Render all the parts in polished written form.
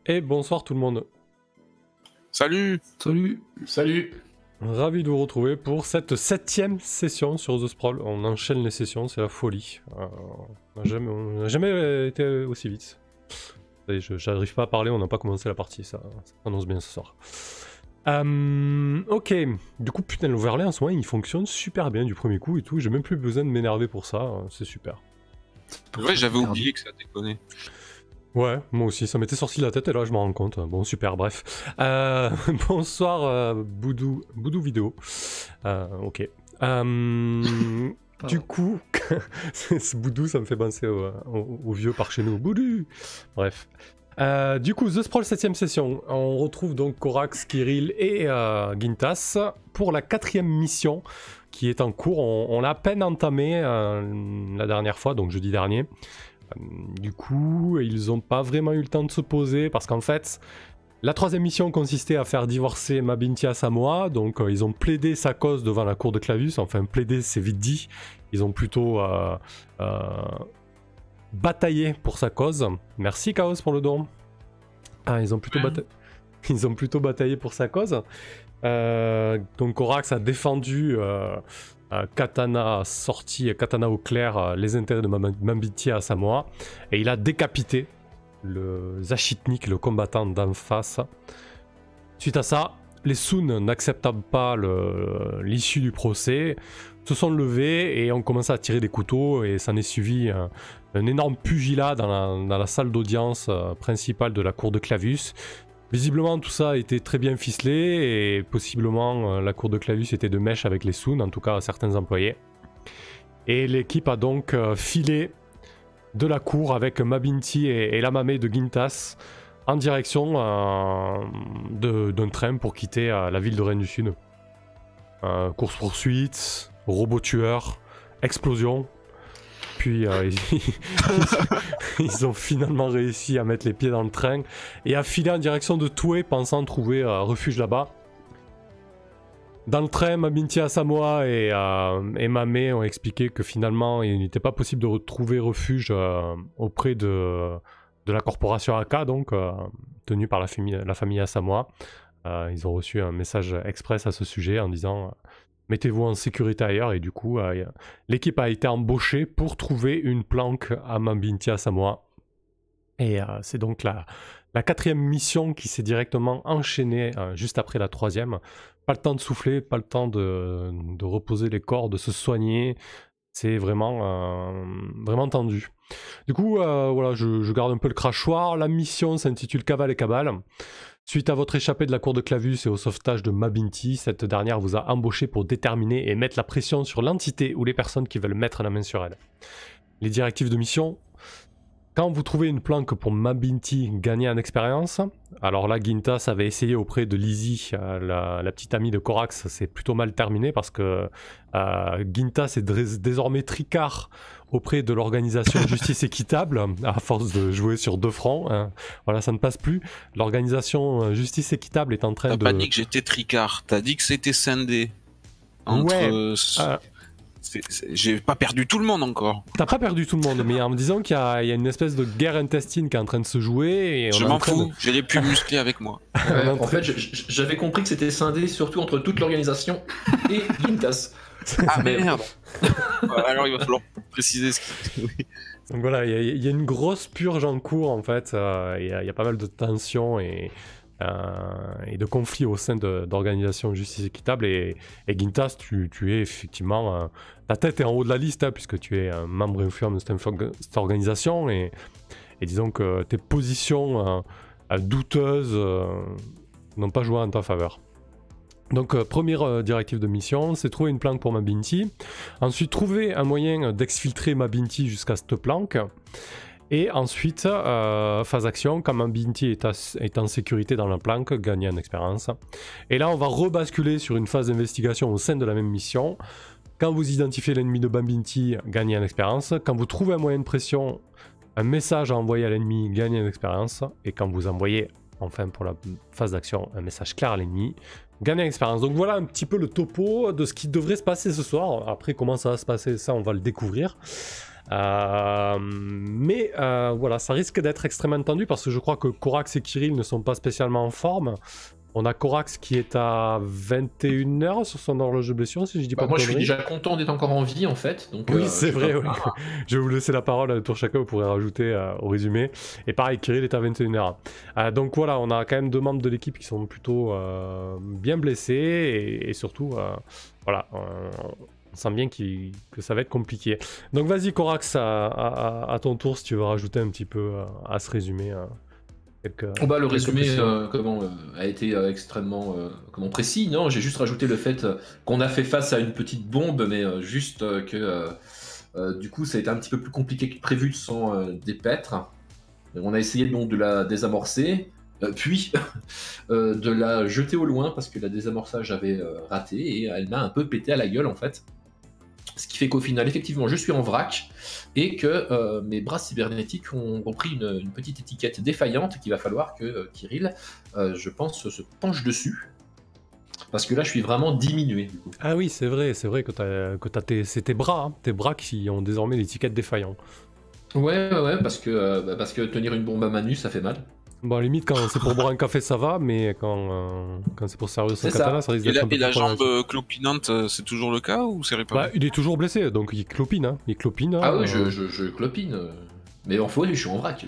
Et bonsoir tout le monde. Salut. Salut. Salut. Ravi de vous retrouver pour cette 7ème session sur The Sprawl. On enchaîne les sessions, c'est la folie. On n'a jamais été aussi vite. J'arrive pas à parler, on n'a pas commencé la partie, ça annonce bien ce soir. Ok, du coup putain l'overlay en ce moment il fonctionne super bien du premier coup et tout, j'ai même plus besoin de m'énerver pour ça, c'est super. Ouais, j'avais oublié que ça déconnait. Ouais, moi aussi, ça m'était sorti de la tête et là je m'en rends compte. Bon, super, bref. Bonsoir Boudou Vidéo. Ok. Du coup, ce Boudou, ça me fait penser au vieux par chez nous. Boudou. Bref. Du coup, The Sprawl 7ème session. On retrouve donc Corax, Kirill et Gintas pour la 4ème mission qui est en cours. On l'a à peine entamée la dernière fois, donc jeudi dernier. Du coup, ils n'ont pas vraiment eu le temps de se poser parce qu'en fait, la 3ème mission consistait à faire divorcer Mabinti à Samoa. Donc, ils ont plaidé sa cause devant la cour de Clavius. Enfin, plaider, c'est vite dit. Ils ont plutôt bataillé pour sa cause. Merci Chaos pour le don. Ils ont plutôt bataillé pour sa cause. Donc, Corax a défendu. Katana au clair les intérêts de Mabinti à Samoa et il a décapité le Zachitnik, le combattant d'en face. Suite à ça, les Sun n'acceptant pas l'issue du procès se sont levés et ont commencé à tirer des couteaux et s'en est suivi un énorme pugilat dans la salle d'audience principale de la cour de Clavius. Visiblement tout ça a été très bien ficelé et possiblement la cour de Clavius était de mèche avec les Sun, en tout cas certains employés. Et l'équipe a donc filé de la cour avec Mabinti et Lamame de Gintas en direction d'un train pour quitter la ville de Rennes du Sud. Course-poursuite, robot tueur, explosion. Puis ils ont finalement réussi à mettre les pieds dans le train et à filer en direction de Toué, pensant trouver un refuge là-bas. Dans le train, Mabinti à Samoa et Mame ont expliqué que finalement il n'était pas possible de retrouver refuge auprès de la corporation AK, donc tenue par la famille à Samoa. Ils ont reçu un message express à ce sujet en disant mettez-vous en sécurité ailleurs, et du coup, l'équipe a été embauchée pour trouver une planque à Mabinti à Samoa. Et c'est donc la 4ème mission qui s'est directement enchaînée juste après la 3ème. Pas le temps de souffler, pas le temps de reposer les corps, de se soigner. C'est vraiment tendu. Du coup, voilà, je garde un peu le crachoir. La mission s'intitule Cavale et Cabale. Suite à votre échappée de la cour de Clavius et au sauvetage de Mabinti, cette dernière vous a embauché pour déterminer et mettre la pression sur l'entité ou les personnes qui veulent mettre la main sur elle. Les directives de mission: quand vous trouvez une planque pour Mabinti, gagnez en expérience. Alors là, Gintas avait essayé auprès de Lizzie, la petite amie de Corax, c'est plutôt mal terminé parce que Gintas est désormais tricard auprès de l'organisation Justice Équitable, à force de jouer sur 2 fronts. Hein. Voilà, ça ne passe plus. L'organisation Justice Équitable est en train de... T'as pas dit que j'étais tricard, t'as dit que c'était scindé. J'ai pas perdu tout le monde encore. T'as pas perdu tout le monde, mais en me disant qu'il y a une espèce de guerre intestine qui est en train de se jouer. Et je m'en fous, j'ai les plus musclés avec moi. En fait, j'avais compris que c'était scindé surtout entre toute l'organisation et Gintas. Ah merde. Alors il va falloir préciser ce qui... Donc voilà, il y a une grosse purge en cours en fait. Il y a pas mal de tensions et de conflits au sein d'organisations Justice Équitable, et Gintas, tu es effectivement... ta tête est en haut de la liste, hein, puisque tu es un membre influent de cette organisation, et disons que tes positions douteuses n'ont pas joué en ta faveur. Donc première directive de mission, c'est trouver une planque pour Mabinti. Ensuite, trouver un moyen d'exfiltrer Mabinti jusqu'à cette planque. Et ensuite, phase action, quand Mabinti est en sécurité dans la planque, gagner en expérience. Et là, on va rebasculer sur une phase d'investigation au sein de la même mission. Quand vous identifiez l'ennemi de Mabinti, gagnez en expérience. Quand vous trouvez un moyen de pression, un message à envoyer à l'ennemi, gagnez en expérience. Et quand vous envoyez, enfin pour la phase d'action, un message clair à l'ennemi, gagnez en expérience. Donc voilà un petit peu le topo de ce qui devrait se passer ce soir. Après, comment ça va se passer, ça on va le découvrir. Mais voilà, ça risque d'être extrêmement tendu parce que je crois que Corax et Kirill ne sont pas spécialement en forme. On a Corax qui est à 21h sur son horloge de blessure, si je dis pas de Moi, je conneries. suis déjà content d'être encore en vie, en fait. Donc, Oui, c'est vrai, oui. pas... Je vais vous laisser la parole à un tour chacun, vous pourrez rajouter au résumé. Et pareil, Kirill est à 21h. Donc voilà, on a quand même 2 membres de l'équipe qui sont plutôt bien blessés et surtout, voilà, on sent bien que ça va être compliqué. Donc vas-y, Corax, à ton tour, si tu veux rajouter un petit peu à ce résumé. Le résumé a été extrêmement précis. Non, j'ai juste rajouté le fait qu'on a fait face à une petite bombe, mais juste que du coup, ça a été un petit peu plus compliqué que prévu de s'en dépêtre. On a essayé donc de la désamorcer, puis de la jeter au loin parce que la désamorçage avait raté et elle m'a un peu pété à la gueule en fait. Ce qui fait qu'au final, effectivement, je suis en vrac et que mes bras cybernétiques ont pris une petite étiquette défaillante qu'il va falloir que Kirill, je pense, se penche dessus. Parce que là, je suis vraiment diminué. Du coup. Ah oui, c'est vrai que c'est tes bras qui ont désormais l'étiquette défaillant. Ouais, parce que tenir une bombe à main nue, ça fait mal. Bon, à la limite, quand c'est pour boire un café, ça va, mais quand c'est pour servir son katana, ça risque d'être un peu Et la plus jambe clopinante, c'est toujours le cas ou c'est réparé? Il est toujours blessé, donc il clopine. Hein. Il clopine. Ah oui, je clopine. Mais en fait, je suis en vrac.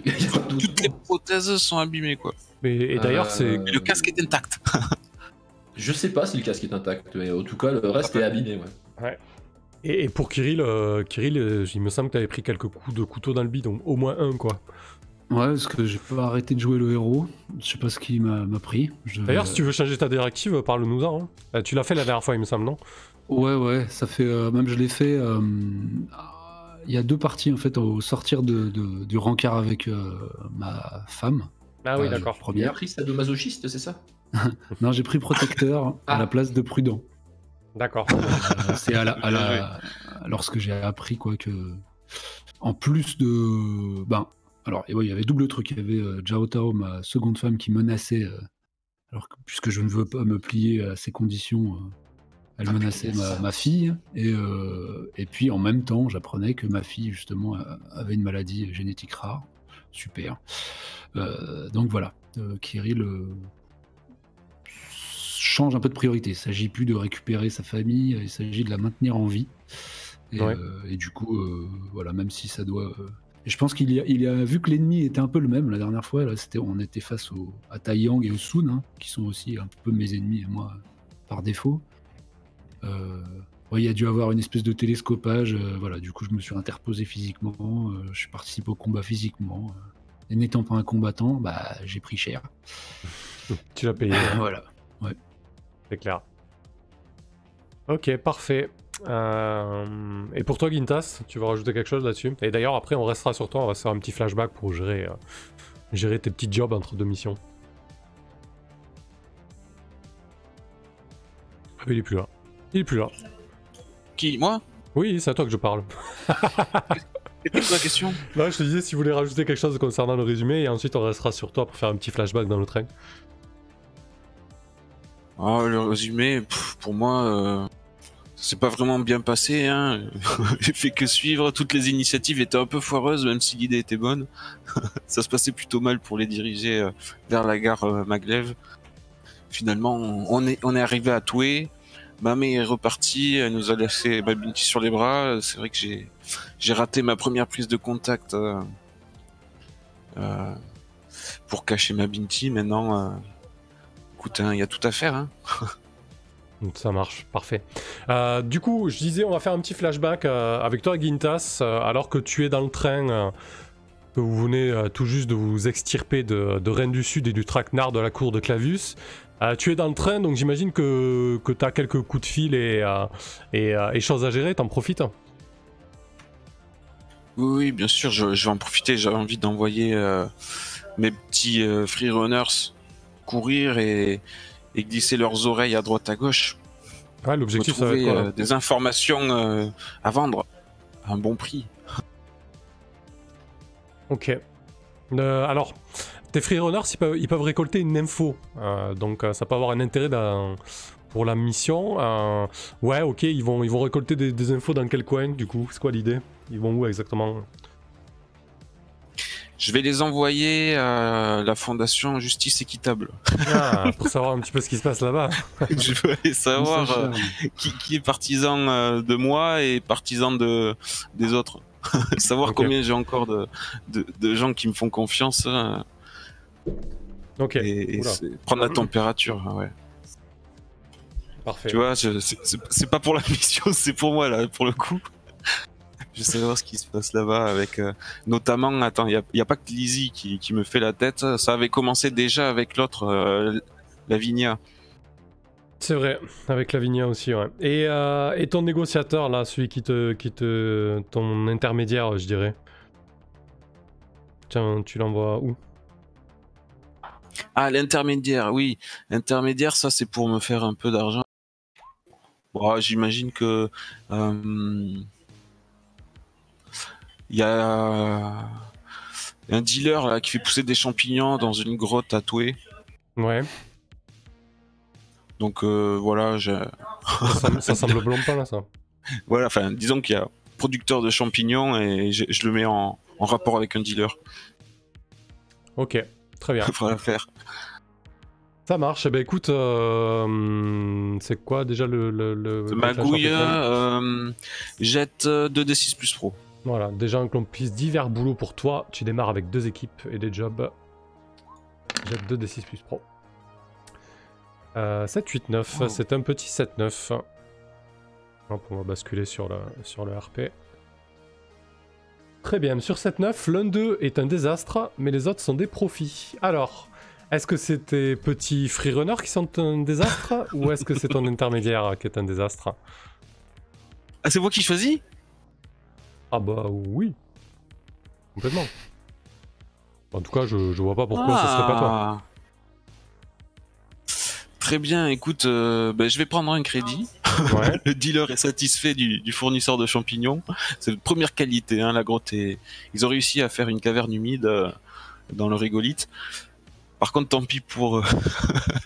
Toutes les prothèses sont abîmées, quoi. Et d'ailleurs, c'est... Mais le casque est intact. Je sais pas si le casque est intact, mais en tout cas, le reste est abîmé, ouais. Et pour Kirill, il me semble que tu avais pris quelques coups de couteau dans le bidon, au moins un, quoi. Ouais, parce que j'ai pas arrêté de jouer le héros. Je sais pas ce qui m'a pris. D'ailleurs, si tu veux changer ta directive, parle-nous-en. Hein. Tu l'as fait la dernière fois, il me semble, non? Ouais, ça fait... même je l'ai fait... Il y a 2 parties, en fait, au sortir du rencard avec ma femme. Ah oui, d'accord. Il a pris sadomasochiste, c'est ça? Non, j'ai pris protecteur à la place de prudent. D'accord. C'est lorsque j'ai appris, quoi, que... En plus de... Alors, il y avait double truc. Il y avait Jao Tao, ma seconde femme, qui menaçait, puisque je ne veux pas me plier à ses conditions, elle menaçait ma fille. Et puis, en même temps, j'apprenais que ma fille, justement, avait une maladie génétique rare. Super. Donc voilà, Kirill change un peu de priorité. Il ne s'agit plus de récupérer sa famille, il s'agit de la maintenir en vie. Et du coup, voilà, même si ça doit... Et je pense qu'il a vu que l'ennemi était un peu le même la dernière fois. Là, on était face à Taiyang et au Sun, hein, qui sont aussi un peu mes ennemis, moi, par défaut. Il y a dû avoir une espèce de télescopage. Voilà, du coup, je me suis interposé physiquement. Je participe au combat physiquement. Et n'étant pas un combattant, j'ai pris cher. Tu l'as payé. Voilà, ouais. C'est clair. Ok, parfait. Et pour toi, Gintas, tu veux rajouter quelque chose là-dessus? Et d'ailleurs, après, on restera sur toi, on va se faire un petit flashback pour gérer tes petits jobs entre 2 missions. Ah, il est plus là. Il est plus là. Qui, moi? Oui, c'est à toi que je parle. C'était quoi la question? Je te disais si vous voulez rajouter quelque chose concernant le résumé, et ensuite on restera sur toi pour faire un petit flashback dans le train. Le résumé, pour moi... c'est pas vraiment bien passé, hein. J'ai fait que suivre, toutes les initiatives étaient un peu foireuses, même si l'idée était bonne. Ça se passait plutôt mal pour les diriger vers la gare Maglev. Finalement, on est arrivé à Toué, Mamé est repartie, elle nous a laissé Mabinti sur les bras. C'est vrai que j'ai raté ma première prise de contact pour cacher Mabinti. Maintenant, écoute, il y a tout à faire, hein. Ça marche, parfait. Du coup, je disais, on va faire un petit flashback avec toi, Gintas, alors que tu es dans le train, que vous venez tout juste de vous extirper de Rennes du Sud et du traquenard de la cour de Clavus. Tu es dans le train, donc j'imagine que tu as quelques coups de fil et choses à gérer, t'en profites? Oui, bien sûr, je vais en profiter. J'ai envie d'envoyer mes petits free runners courir et glisser leurs oreilles à droite à gauche. Ouais, l'objectif, ça va être quoi, des informations à vendre à un bon prix. Ok. Alors, tes free runners, ils peuvent récolter une info. Donc, ça peut avoir un intérêt pour la mission. Ouais, ok, ils vont récolter des infos dans quel coin, du coup? C'est quoi l'idée? Ils vont où exactement? Je vais les envoyer à la fondation Justice Équitable. Ah, pour savoir un petit peu ce qui se passe là-bas. Je veux aller savoir qui est partisan de moi et partisan des autres. Savoir combien j'ai encore de gens qui me font confiance. Ok. Et prendre la température, ouais. Parfait. Tu vois, c'est pas pour la mission, c'est pour moi, là, pour le coup. Je sais savoir ce qui se passe là-bas avec... notamment, attends, il n'y a pas que Lizzie qui me fait la tête. Ça avait commencé déjà avec l'autre, Lavinia. C'est vrai, avec Lavinia aussi, ouais. Et ton négociateur, là, celui ton intermédiaire, je dirais. Tiens, tu l'envoies où? Ah, l'intermédiaire, oui. L'intermédiaire, ça, c'est pour me faire un peu d'argent. Bon, j'imagine que... il y a un dealer là, qui fait pousser des champignons dans une grotte tatouée. Ouais. Donc voilà, ça semble blompant là, ça. Voilà, enfin, disons qu'il y a producteur de champignons et je le mets en rapport avec un dealer. Ok, très bien. Faudra faire. Ça marche. Eh ben écoute, c'est quoi déjà le Magouille jette 2d6 plus pro. Voilà, déjà un complice divers boulot pour toi. Tu démarres avec 2 équipes et des jobs. Jette 2d6 plus pro. 7, 8, 9. Oh. C'est un petit 7, 9. Hop, on va basculer sur le RP. Très bien, sur 7, 9, l'un d'eux est un désastre, mais les autres sont des profits. Alors, est-ce que c'est tes petits freerunners qui sont un désastre ou est-ce que c'est ton intermédiaire qui est un désastre? Ah, c'est moi qui choisis? Ah bah oui. Complètement. En tout cas, je vois pas pourquoi ce serait pas toi. Très bien, écoute, je vais prendre un crédit. Ouais. Le dealer est satisfait du fournisseur de champignons. C'est la première qualité, hein, la grotte est... Ils ont réussi à faire une caverne humide dans le régolithe. Par contre, tant pis pour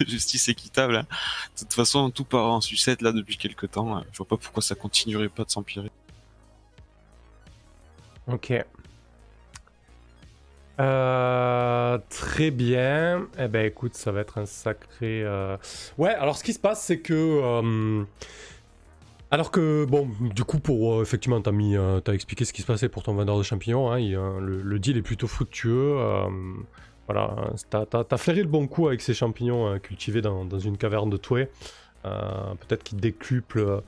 Justice Équitable. Hein. De toute façon, tout part en sucette là depuis quelques temps. Je vois pas pourquoi ça continuerait pas de s'empirer. Ok. Très bien. Eh ben écoute, ça va être un sacré... Ouais, alors ce qui se passe, c'est que... Alors que, bon, du coup, effectivement, t'as expliqué ce qui se passait pour ton vendeur de champignons. Hein, le deal est plutôt fructueux. Voilà, t'as flairé le bon coup avec ces champignons cultivés dans une caverne de Toué. Peut-être qu'ils décuplent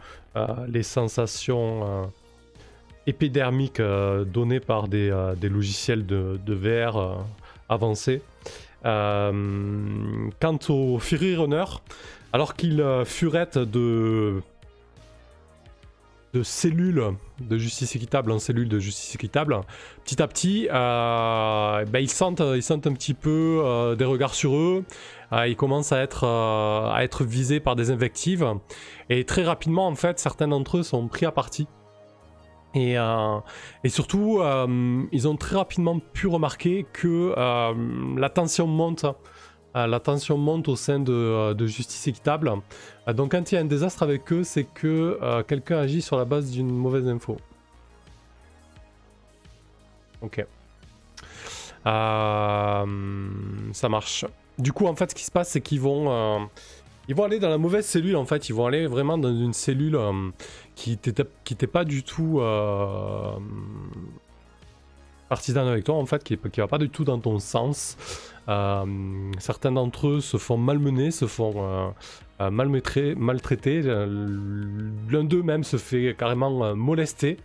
les sensations... épidermique donné par des logiciels de VR avancés. Quant au Fury Runner, alors qu'il furette de cellules de justice équitable en cellules de justice équitable, petit à petit, ils sentent un petit peu des regards sur eux. Ils commencent à être visés par des invectives. Et très rapidement, en fait, certains d'entre eux sont pris à partie. Et surtout, ils ont très rapidement pu remarquer que la tension monte. La tension monte au sein de Justice Équitable. Donc quand il y a un désastre avec eux, c'est que quelqu'un agit sur la base d'une mauvaise info. Ok. Ça marche. Du coup, en fait, ce qui se passe, c'est qu'ils vont aller dans la mauvaise cellule, en fait. Ils vont aller vraiment dans une cellule qui n'était pas du tout partisane avec toi, en fait, qui va pas du tout dans ton sens. Certains d'entre eux se font malmener, se font maltraiter. L'un d'eux même se fait carrément molester.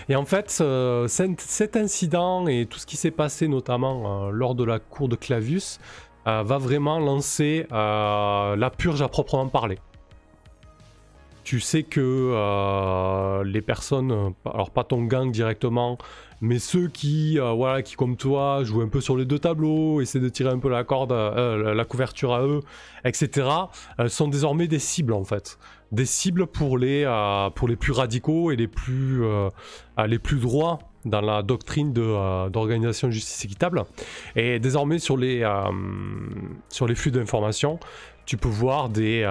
Et en fait, cet incident et tout ce qui s'est passé, notamment lors de la cour de Clavius, va vraiment lancer la purge à proprement parler. Tu sais que les personnes, alors pas ton gang directement, mais ceux qui comme toi, jouent un peu sur les deux tableaux, essaient de tirer un peu la corde, la couverture à eux, etc., sont désormais des cibles en fait. Des cibles pour les plus radicaux et les plus droits dans la doctrine d'organisation de justice équitable. Et désormais sur les flux d'informations, tu peux voir des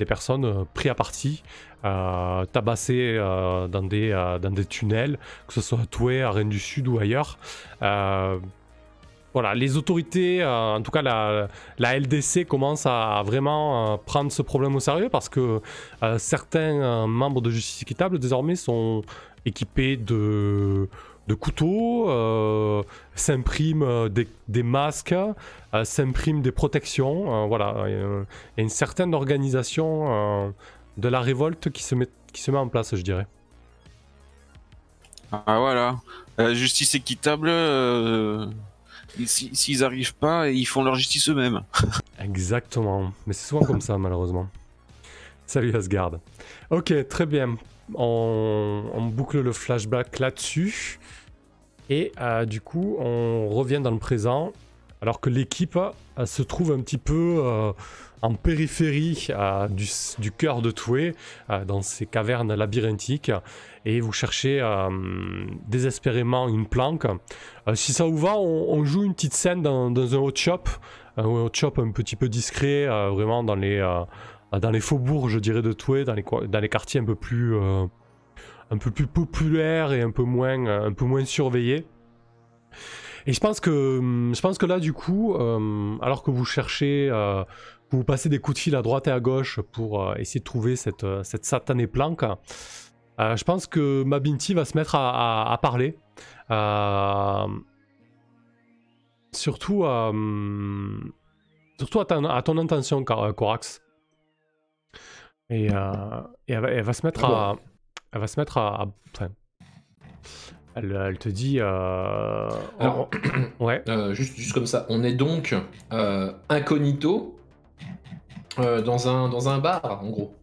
personnes pris à partie, tabassées dans des tunnels, que ce soit à Toué, à Rennes du Sud ou ailleurs. Voilà, les autorités, en tout cas la LDC commence à vraiment prendre ce problème au sérieux parce que certains membres de Justice Équitable désormais sont équipés de couteaux, s'impriment des masques, s'impriment des protections. Voilà, il y a une certaine organisation de la révolte qui se met en place, je dirais. Ah voilà, justice équitable. S'ils arrivent pas, ils font leur justice eux-mêmes. Exactement, mais c'est souvent comme ça malheureusement. Salut Asgard. Ok, très bien. On boucle le flashback là-dessus. Et du coup, on revient dans le présent. Alors que l'équipe se trouve un petit peu en périphérie du cœur de Toué, dans ces cavernes labyrinthiques. Et vous cherchez désespérément une planque. Si ça vous va, on joue une petite scène dans un hot shop. Un hot shop un petit peu discret, vraiment dans les faubourgs, je dirais, de Toué, dans les quartiers un peu plus populaires et un peu moins surveillés. Et je pense que là, du coup, alors que vous cherchez, vous passez des coups de fil à droite et à gauche pour essayer de trouver cette satanée planque, je pense que Mabinti va se mettre à parler. Surtout à ton intention, Corax. Et elle va se mettre à... Enfin, elle te dit... Alors, ouais. Juste comme ça, on est donc incognito dans un bar, en gros.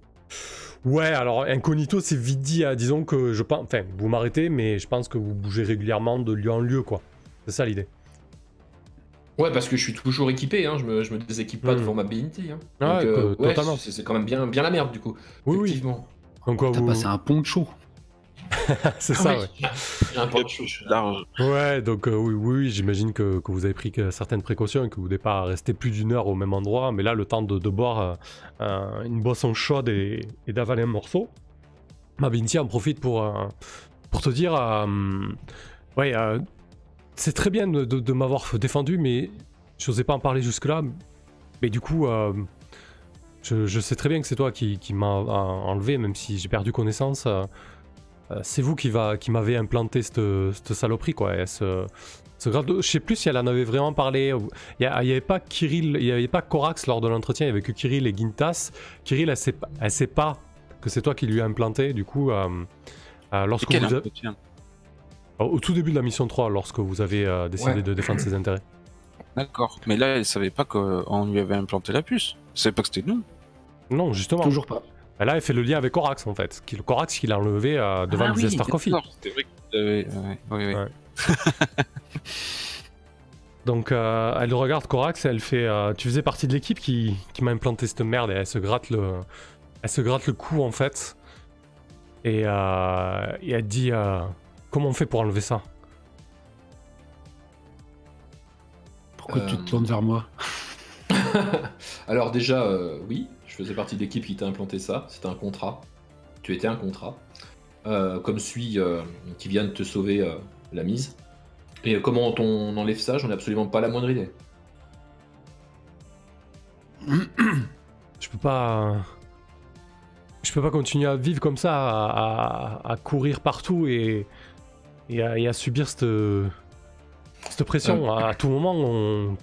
Ouais, alors incognito, c'est vite dit. Disons que je pense... Enfin, vous m'arrêtez, mais je pense que vous bougez régulièrement de lieu en lieu, quoi. C'est ça l'idée. Ouais, parce que je suis toujours équipé, hein. Je me déséquipe pas devant ma BNT. Hein. Ah, donc, ouais, totalement. c'est quand même bien la merde, du coup. Oui, effectivement. Oui. Donc, t'as passé un poncho. C'est ça, oui. ouais. Un poncho large. Ouais, donc oui, j'imagine que vous avez pris certaines précautions et que vous n'êtes pas resté plus d'une heure au même endroit, mais là, le temps de boire une boisson chaude et d'avaler un morceau, Mabinti en profite pour te dire ouais, c'est très bien de m'avoir défendu, mais je n'osais pas en parler jusque-là, mais du coup, je sais très bien que c'est toi qui m'a enlevé, même si j'ai perdu connaissance. C'est vous qui m'avez implanté cette saloperie, quoi. Et je sais plus si elle en avait vraiment parlé. Il y avait pas Kirill, il y avait pas Corax lors de l'entretien, il y avait que Kirill et Gintas. Kirill, elle sait pas que c'est toi qui lui as implanté. Du coup, lorsque vous au tout début de la mission 3, lorsque vous avez décidé de défendre ses intérêts. D'accord. Mais là, elle savait pas qu'on lui avait implanté la puce. Elle savait pas que c'était nous. Non, justement. Toujours pas. Là, elle fait le lien avec Corax, en fait. Corax qui l'a enlevé devant le Star Coffee. C'était vrai que ouais. Donc, elle regarde Corax et elle fait tu faisais partie de l'équipe qui m'a implanté cette merde, et elle se gratte le cou, en fait. Et elle dit comment on fait pour enlever ça? Pourquoi tu te tournes vers moi? Alors déjà, oui, je faisais partie de l'équipe qui t'a implanté ça, c'était un contrat. Tu étais un contrat. Comme celui qui vient de te sauver la mise. Et comment on enlève ça, j'en ai absolument pas la moindre idée. Je peux pas continuer à vivre comme ça, à courir partout et à subir cette pression. À tout moment,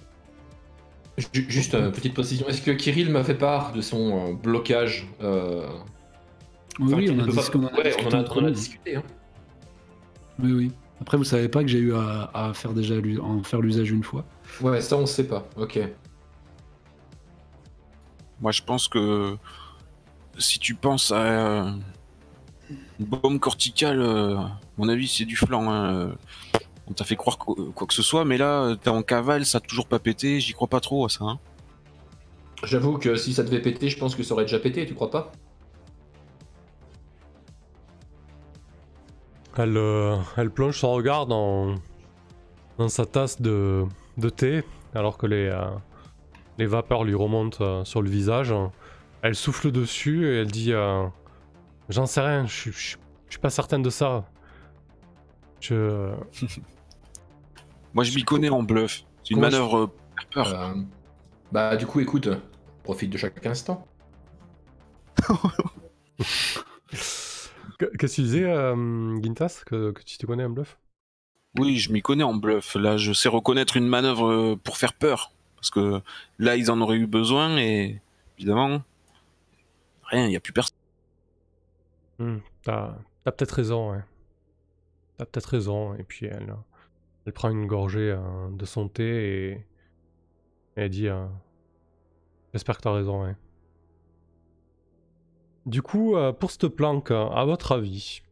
Juste une petite précision, est-ce que Kirill m'a fait part de son blocage Oui, on en a discuté. Hein. Oui. Après, vous savez pas que j'ai eu à en faire l'usage une fois. Ouais, ça on sait pas, ok. Moi, je pense que si tu penses à une bombe corticale, à mon avis, c'est du flan. Hein. On t'a fait croire quoi que ce soit, mais là, t'es en cavale, ça a toujours pas pété, j'y crois pas trop à ça. Hein. J'avoue que si ça devait péter, je pense que ça aurait déjà pété, tu crois pas? Elle plonge son regard dans sa tasse de thé, alors que les vapeurs lui remontent sur le visage. Elle souffle dessus et elle dit j'en sais rien, je suis pas certain de ça. Moi je m'y connais en bluff. C'est une manœuvre peur. Bah du coup écoute, profite de chaque instant. Qu'est-ce que tu disais, Gintas, que tu te connais en bluff? Oui, je m'y connais en bluff. Là, je sais reconnaître une manœuvre pour faire peur. Parce que là, ils en auraient eu besoin et évidemment, rien, il n'y a plus personne. T'as peut-être raison, ouais. T'as peut-être raison. Et puis elle prend une gorgée de son thé et elle dit j'espère que t'as raison, ouais. Du coup, pour cette planque, à votre avis,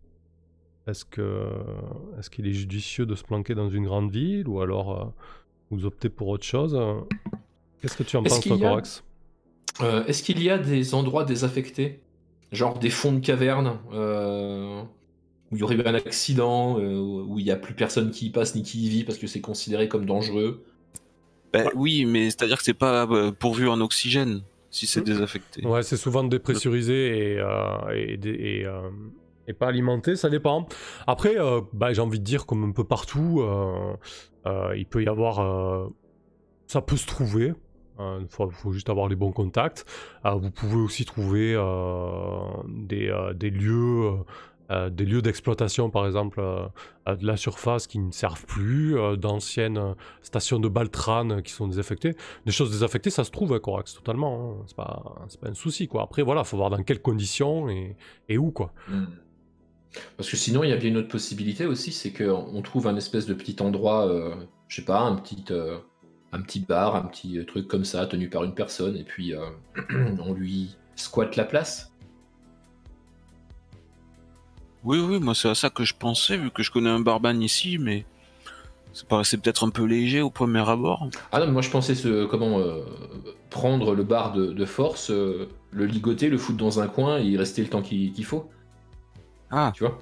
est-ce qu'il est judicieux de se planquer dans une grande ville ou alors vous optez pour autre chose? Qu'est-ce que tu en penses, toi, Corax? Est-ce qu'il y a des endroits désaffectés? Genre des fonds de caverne où il y aurait eu un accident, où il n'y a plus personne qui y passe ni qui y vit parce que c'est considéré comme dangereux? Oui, mais c'est-à-dire que c'est pas pourvu en oxygène si c'est désaffecté. Ouais, c'est souvent dépressurisé et pas alimenté, ça dépend. Après, j'ai envie de dire, comme un peu partout, il peut y avoir... ça peut se trouver. Faut juste avoir les bons contacts. Vous pouvez aussi trouver des lieux d'exploitation, par exemple de la surface qui ne servent plus, d'anciennes stations de Baltran qui sont désaffectées. Des choses désaffectées, ça se trouve, Corax, totalement. Hein. C'est pas un souci, quoi. Après, voilà, faut voir dans quelles conditions et où, quoi. Parce que sinon, il y a bien une autre possibilité aussi, c'est qu'on trouve un espèce de petit endroit, je sais pas, un petit bar, un petit truc comme ça, tenu par une personne, et puis on lui squatte la place. Oui, moi c'est à ça que je pensais, vu que je connais un barman ici, mais ça paraissait peut-être un peu léger au premier abord. Ah non, mais moi je pensais prendre le bar de force, le ligoter, le foutre dans un coin et y rester le temps qu'il faut. Ah. Tu vois?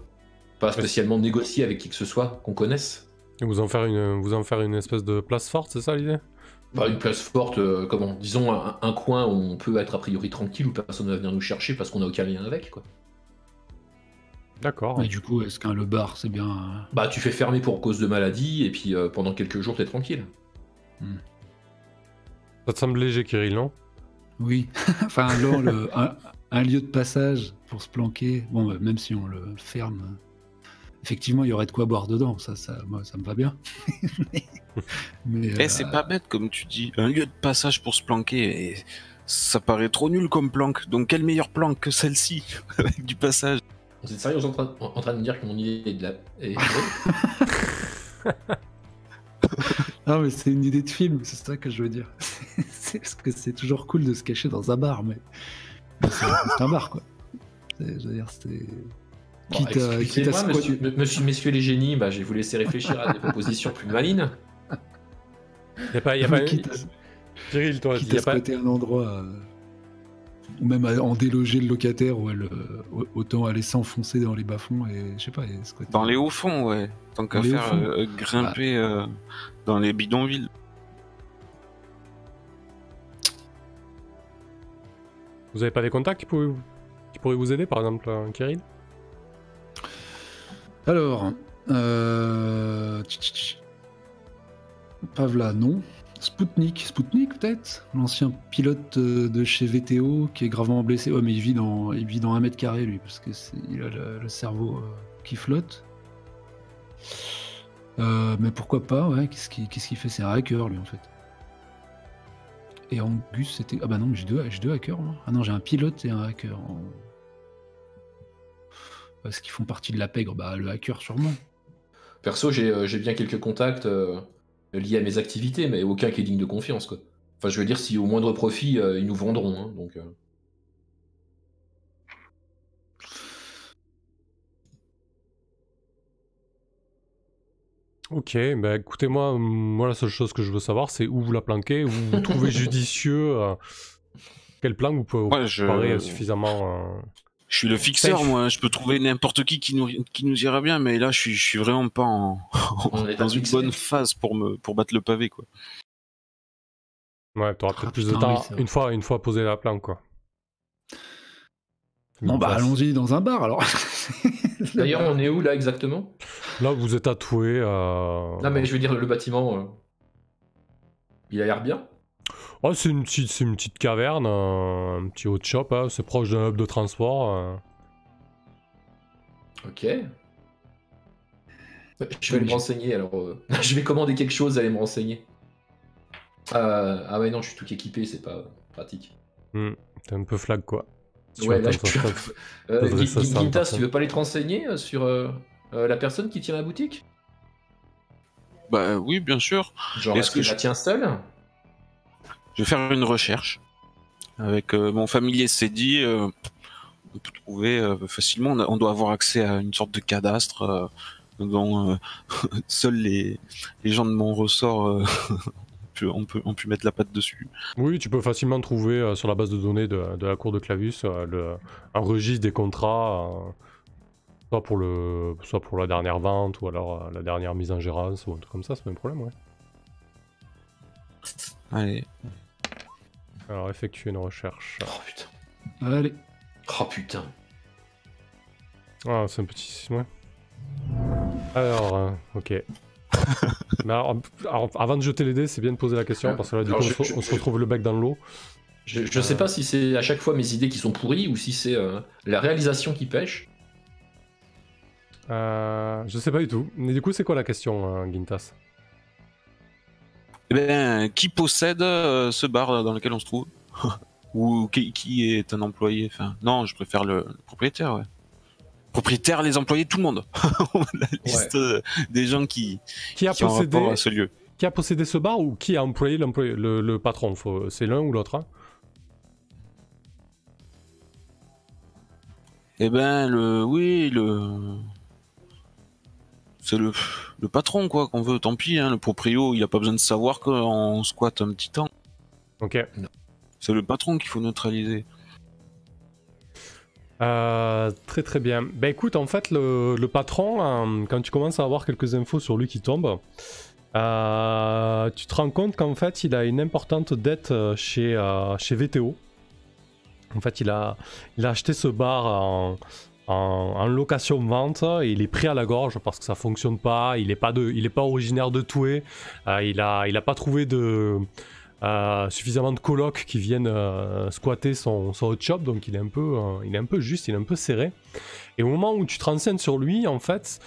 Pas spécialement négocier avec qui que ce soit qu'on connaisse. Et vous en faire une espèce de place forte, c'est ça l'idée? Une place forte, disons un coin où on peut être a priori tranquille, où personne ne va venir nous chercher parce qu'on n'a aucun lien avec, quoi. D'accord. Et du coup, est-ce qu'un le bar, c'est bien... Tu fais fermer pour cause de maladie, et puis pendant quelques jours, t'es tranquille. Ça te semble léger, Kirill, non? Oui. Enfin, là, un lieu de passage pour se planquer, bon, même si on le ferme, effectivement, il y aurait de quoi boire dedans, moi, ça me va bien. mais c'est pas bête, comme tu dis. Un lieu de passage pour se planquer, et ça paraît trop nul comme planque. Donc, quelle meilleure planque que celle-ci, avec du passage? Vous êtes sérieux en train de me dire que mon idée est de la... Non, mais c'est une idée de film, c'est ça que je veux dire. Parce que c'est toujours cool de se cacher dans un bar, mais c'est un bar, quoi. Je veux dire, c'est... Excusez-moi, messieurs les génies, je vais vous laisser réfléchir à des propositions plus malines. Y a pas... Kirill, toi, quitte à squatter un endroit... ou même à en déloger le locataire, ou autant aller s'enfoncer dans les bas-fonds et je sais pas, squatter. Dans les hauts-fonds, ouais. Tant qu'à faire grimper dans les bidonvilles. Vous avez pas des contacts qui pourraient vous aider, par exemple, Kirill? Alors, Pavla, non. Spoutnik peut-être, l'ancien pilote de chez VTO qui est gravement blessé. Ouais, mais il vit dans 1 mètre carré, lui, parce que il a le cerveau qui flotte. Mais pourquoi pas, ouais. Qu'est-ce qu'il fait? C'est un hacker, lui, en fait. Et Angus, c'était... Ah bah non, mais j'ai deux hackers, moi. Ah non, j'ai un pilote et un hacker. Est-ce qu'ils font partie de la pègre? Le hacker, sûrement. Perso, j'ai bien quelques contacts liés à mes activités, mais aucun qui est digne de confiance, quoi. Enfin, je veux dire, si au moindre profit, ils nous vendront, hein, donc... Ok, écoutez-moi, la seule chose que je veux savoir, c'est où vous la planquez, où vous trouvez judicieux, quel plan vous pouvez préparer suffisamment... Je suis le fixeur, safe. Moi, je peux trouver n'importe qui nous ira bien, mais là, je suis vraiment pas dans une bonne phase pour battre le pavé, quoi. Ouais, t'auras peut-être plus de putain, temps oui, une fois posé la planque, quoi. Bon, bah, allons-y dans un bar, alors. D'ailleurs, on est où, là, exactement? Là, vous êtes tatoué. Non, mais je veux dire, le bâtiment, il a l'air bien. Oh, c'est une petite caverne, un petit hot shop, hein, c'est proche d'un hub de transport. Ok. Je vais me renseigner, alors... je vais commander quelque chose, aller me renseigner. Ah ouais, non, je suis tout équipé, c'est pas pratique. T'es un peu flag, quoi. Si tu Ouais, attends, là, je suis... ça, ça Gintas, personne. tu veux pas aller te renseigner sur la personne qui tient la boutique? Bah oui, bien sûr. Genre, est-ce que je la tiens seule? Je vais faire une recherche. Avec mon familier s'est dit, on peut trouver facilement, on doit avoir accès à une sorte de cadastre dont seuls les gens de mon ressort ont pu mettre la patte dessus. Oui, tu peux facilement trouver sur la base de données de la cour de Clavus un registre des contrats, soit pour la dernière vente ou alors la dernière mise en gérance ou un truc comme ça, c'est pas un problème, ouais. Allez. Alors, effectuer une recherche. Oh putain. Allez. Oh putain. Ah, c'est un petit... Ouais. Alors, ok. Mais alors, avant de jeter les dés, c'est bien de poser la question, parce que là, du coup, on se retrouve le bec dans l'eau. Je sais pas si c'est à chaque fois mes idées qui sont pourries ou si c'est la réalisation qui pêche. Je sais pas du tout. Mais du coup, c'est quoi la question, Gintas? Eh ben, qui possède ce bar dans lequel on se trouve? Ou qui est un employé? Enfin, non, je préfère le propriétaire, ouais. Propriétaire, les employés, tout le monde. La liste des gens qui a ont rapport à ce lieu. Qui a possédé ce bar ou qui a employé le patron? C'est l'un ou l'autre, hein? Eh ben, c'est le patron, quoi, qu'on veut, tant pis, hein. Le proprio, il a pas besoin de savoir qu'on squatte un petit temps. Ok. C'est le patron qu'il faut neutraliser. Très très bien. Bah écoute, en fait, le patron, quand tu commences à avoir quelques infos sur lui qui tombent, tu te rends compte qu'en fait, il a une importante dette chez VTO. En fait, il a acheté ce bar en location-vente et il est pris à la gorge parce que ça fonctionne pas. Il est pas originaire de Toué. Il a pas trouvé suffisamment de colocs qui viennent squatter son hot shop, donc il est un peu juste, il est un peu serré. Et au moment où tu te renseignes sur lui, en fait,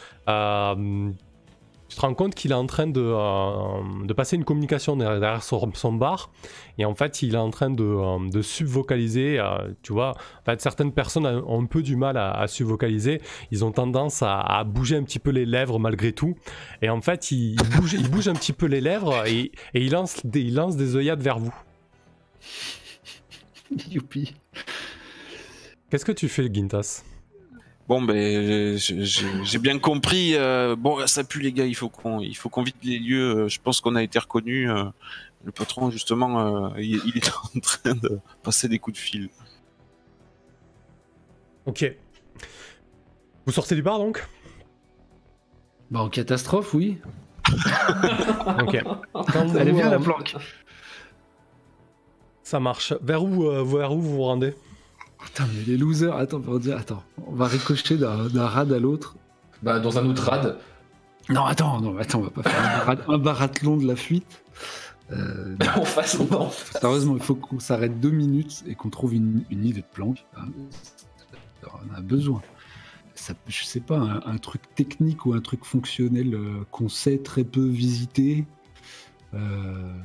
tu te rends compte qu'il est en train de passer une communication derrière son bar, et en fait il est en train de subvocaliser, tu vois. En fait, certaines personnes ont un peu du mal à subvocaliser, ils ont tendance à bouger un petit peu les lèvres malgré tout, et en fait il bouge un petit peu les lèvres et il lance des œillades vers vous. Youpi. Qu'est-ce que tu fais, Gintas? Bon, ben, j'ai bien compris. Bon, ça pue, les gars. Il faut qu'on vide les lieux. Je pense qu'on a été reconnu. Le patron, justement, il est en train de passer des coups de fil. Ok. Vous sortez du bar, donc? Bah, en catastrophe, oui. Ok. Elle est bien, la planque. Ça marche. Vers où vous vous rendez? Putain, mais les losers, attends, on va ricocher d'un rad à l'autre. Bah, dans un autre rad. Non, attends, on va pas faire un barathlon de la fuite. On va en faire. Sérieusement, il faut qu'on s'arrête 2 minutes et qu'on trouve une idée de planque. Hein. On a besoin. Je sais pas, un truc technique ou un truc fonctionnel qu'on sait très peu visiter.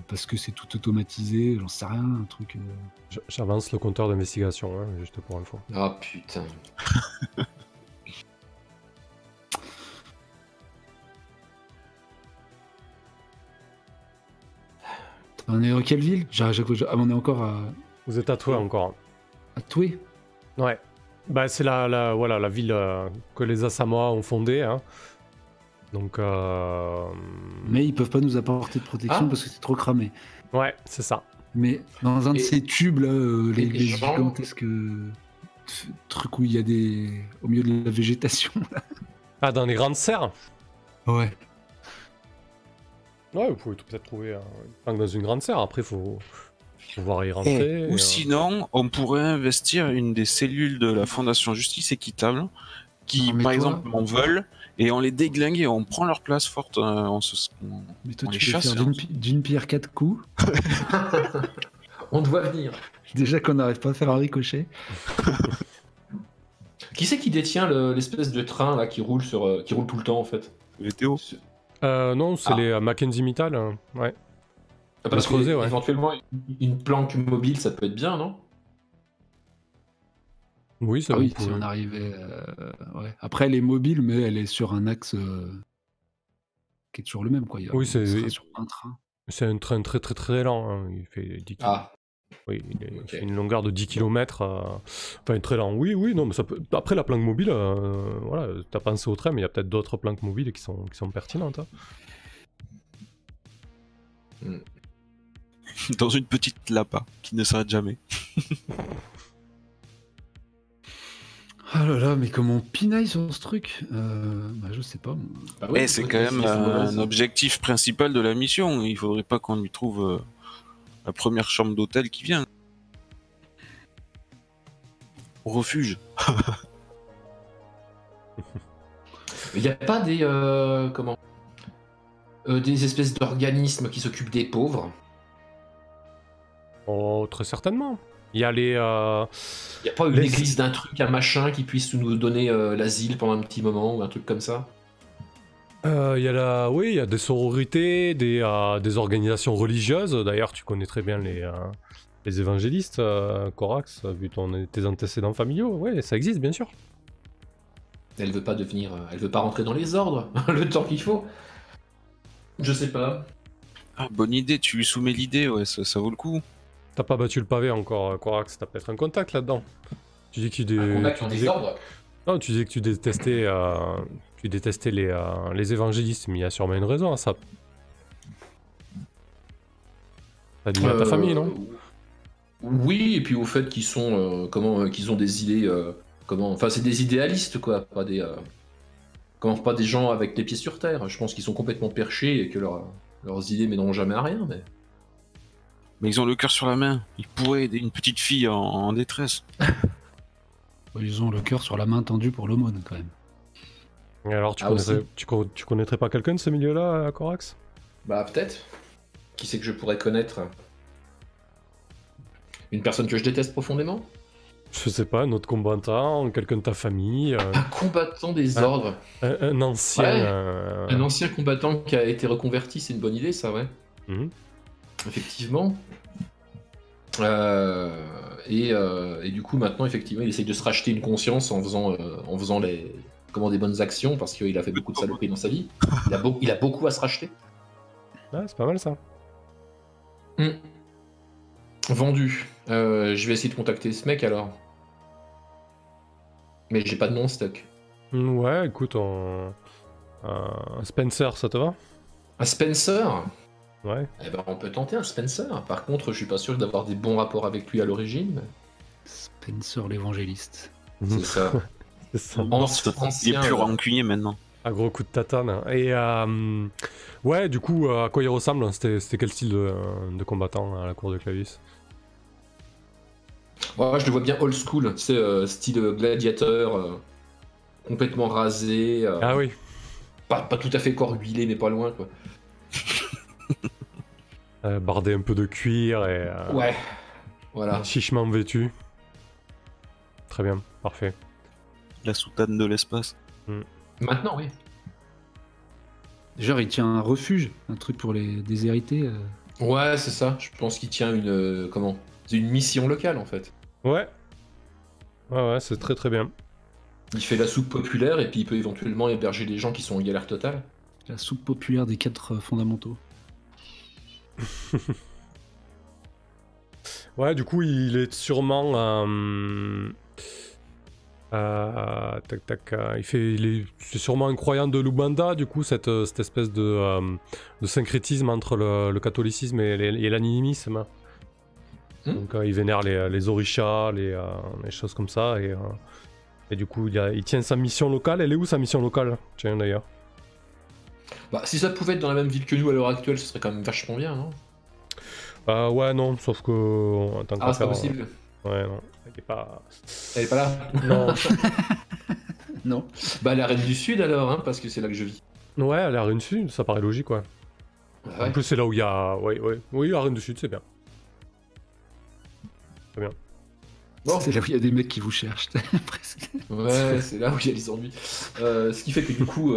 Parce que c'est tout automatisé, j'en sais rien, un truc... J'avance le compteur d'investigation, hein, juste pour info. Ah putain. On est dans quelle ville? On est encore à... Vous êtes à Toué encore. À Toué? Ouais. Bah c'est la ville que les Assamois ont fondée, hein. Donc Mais ils peuvent pas nous apporter de protection parce que c'est trop cramé. Ouais, c'est ça. Mais dans un de ces tubes là, les gigantesques trucs où il y a au milieu de la végétation là. Ah, dans les grandes serres? Ouais. Ouais, vous pouvez peut-être trouver dans une grande serre. Après, faut pouvoir y rentrer. Ou sinon, on pourrait investir une des cellules de la Fondation Justice Équitable qui, par exemple, en veulent et on les déglingue et on prend leur place forte. Mais toi, on tu les veux chasse. faire d'une pierre 4 coups. On doit venir. Déjà qu'on n'arrive pas à faire un ricochet. Qui c'est qui détient l'espèce de train là qui roule qui roule tout le temps en fait? VTO. Non, c'est les Mackenzie Mittal. Ouais. Parce que creuser, ouais. éventuellement une planque mobile ça peut être bien, non? Oui, ça oui, si on arrivait. Ouais. Après, elle est mobile, mais elle est sur un axe qui est toujours le même, quoi. Oui, c'est sur un train. C'est un train très très très lent. Hein. Il fait 10 km. Ah. Oui, il fait une longueur de 10 km. Enfin, très lent. Oui, non, mais ça peut. Après, la planque mobile, voilà, t'as pensé au train, mais il y a peut-être d'autres planques mobiles qui sont pertinentes. Hein. Dans une petite lapa qui ne s'arrête jamais. Ah là là, mais comment on pinaille sur ce truc je sais pas. Bah oui, c'est quand même un objectif principal de la mission. Il faudrait pas qu'on lui trouve la première chambre d'hôtel qui vient. Au refuge. Il n'y a pas des des espèces d'organismes qui s'occupent des pauvres? Oh, très certainement. Il y a les. Il n'y a pas une église d'un truc, un machin qui puisse nous donner l'asile pendant un petit moment ou un truc comme ça? Il y a il y a des sororités, des organisations religieuses. D'ailleurs, tu connais très bien les évangélistes, Corax, vu tes antécédents familiaux. Ouais, ça existe, bien sûr. Elle veut pas rentrer dans les ordres le temps qu'il faut. Je sais pas. Ah, bonne idée, tu lui soumets l'idée, ouais, ça vaut le coup. T'as pas battu le pavé encore, Corax, t'as peut-être un contact là-dedans. Tu dis que Non, tu disais que tu détestais les évangélistes, mais il y a sûrement une raison à ça. T'as dit à ta famille, non? Oui, et puis au fait qu'ils sont qu'ils ont des idées c'est des idéalistes quoi, pas des gens avec les pieds sur terre. Je pense qu'ils sont complètement perchés et que leurs idées mèneront jamais à rien, mais ils ont le cœur sur la main. Ils pourraient aider une petite fille en détresse. Ils ont le cœur sur la main tendue pour l'aumône quand même. Et alors, tu connaîtrais pas quelqu'un de ce milieu-là, Corax? Bah peut-être. Qui c'est que je pourrais connaître? Une personne que je déteste profondément? Je sais pas, un autre combattant, quelqu'un de ta famille. Un combattant des ordres. Un ancien. Ouais. Un ancien combattant qui a été reconverti, c'est une bonne idée ça, ouais. Effectivement. Et du coup maintenant effectivement il essaye de se racheter une conscience en faisant des bonnes actions parce qu'il a fait beaucoup de saloperies dans sa vie. Il a beaucoup à se racheter. Ouais, c'est pas mal ça. Vendu. Je vais essayer de contacter ce mec alors. Mais j'ai pas de nom en stock. Ouais, écoute, Spencer, ça te va? Un Spencer? Ouais. Eh ben on peut tenter un Spencer. Par contre, je suis pas sûr d'avoir des bons rapports avec lui à l'origine. Spencer l'évangéliste. C'est ça. C'est ça. Il est plus rancunier maintenant. Un gros coup de tatane. Et ouais, du coup, à quoi il ressemble? C'était quel style de combattant à la cour de Clavius? Ouais, je le vois bien old school, tu sais, style gladiateur, complètement rasé. Ah oui. Pas tout à fait corps huilé, mais pas loin, quoi. Bardé un peu de cuir et... ouais, voilà. Chichement vêtu. Très bien, parfait. La soutane de l'espace. Maintenant, oui. Genre, il tient un refuge, un truc pour les déshérités. Ouais, c'est ça. Je pense qu'il tient c'est une mission locale, en fait. Ouais. Ouais, c'est très très bien. Il fait la soupe populaire et puis il peut éventuellement héberger des gens qui sont en galère totale. La soupe populaire des 4 fondamentaux. Ouais, du coup, il est sûrement... c'est sûrement un croyant de l'Ubanda, du coup, cette espèce de syncrétisme entre le catholicisme et l'animisme. Donc il vénère les orishas, les choses comme ça, et du coup il tient sa mission locale. Elle est où sa mission locale? Tiens d'ailleurs. Bah si ça pouvait être dans la même ville que nous à l'heure actuelle, ce serait quand même vachement bien, non? Ouais, non, sauf que... en tant Ah, c'est pas possible. Ouais, non, elle est pas... Elle est pas là. Non. Non. Bah la Reine du Sud alors, hein, parce que c'est là que je vis. Ouais, à la Reine Sud, ça paraît logique, ouais. Ouais. En plus, c'est là où il y a... Oui, la Reine du Sud, c'est bien. C'est bien. Bon. C'est là où il y a des mecs qui vous cherchent, presque. Ouais, c'est là où il y a les ennuis. Ce qui fait que du coup,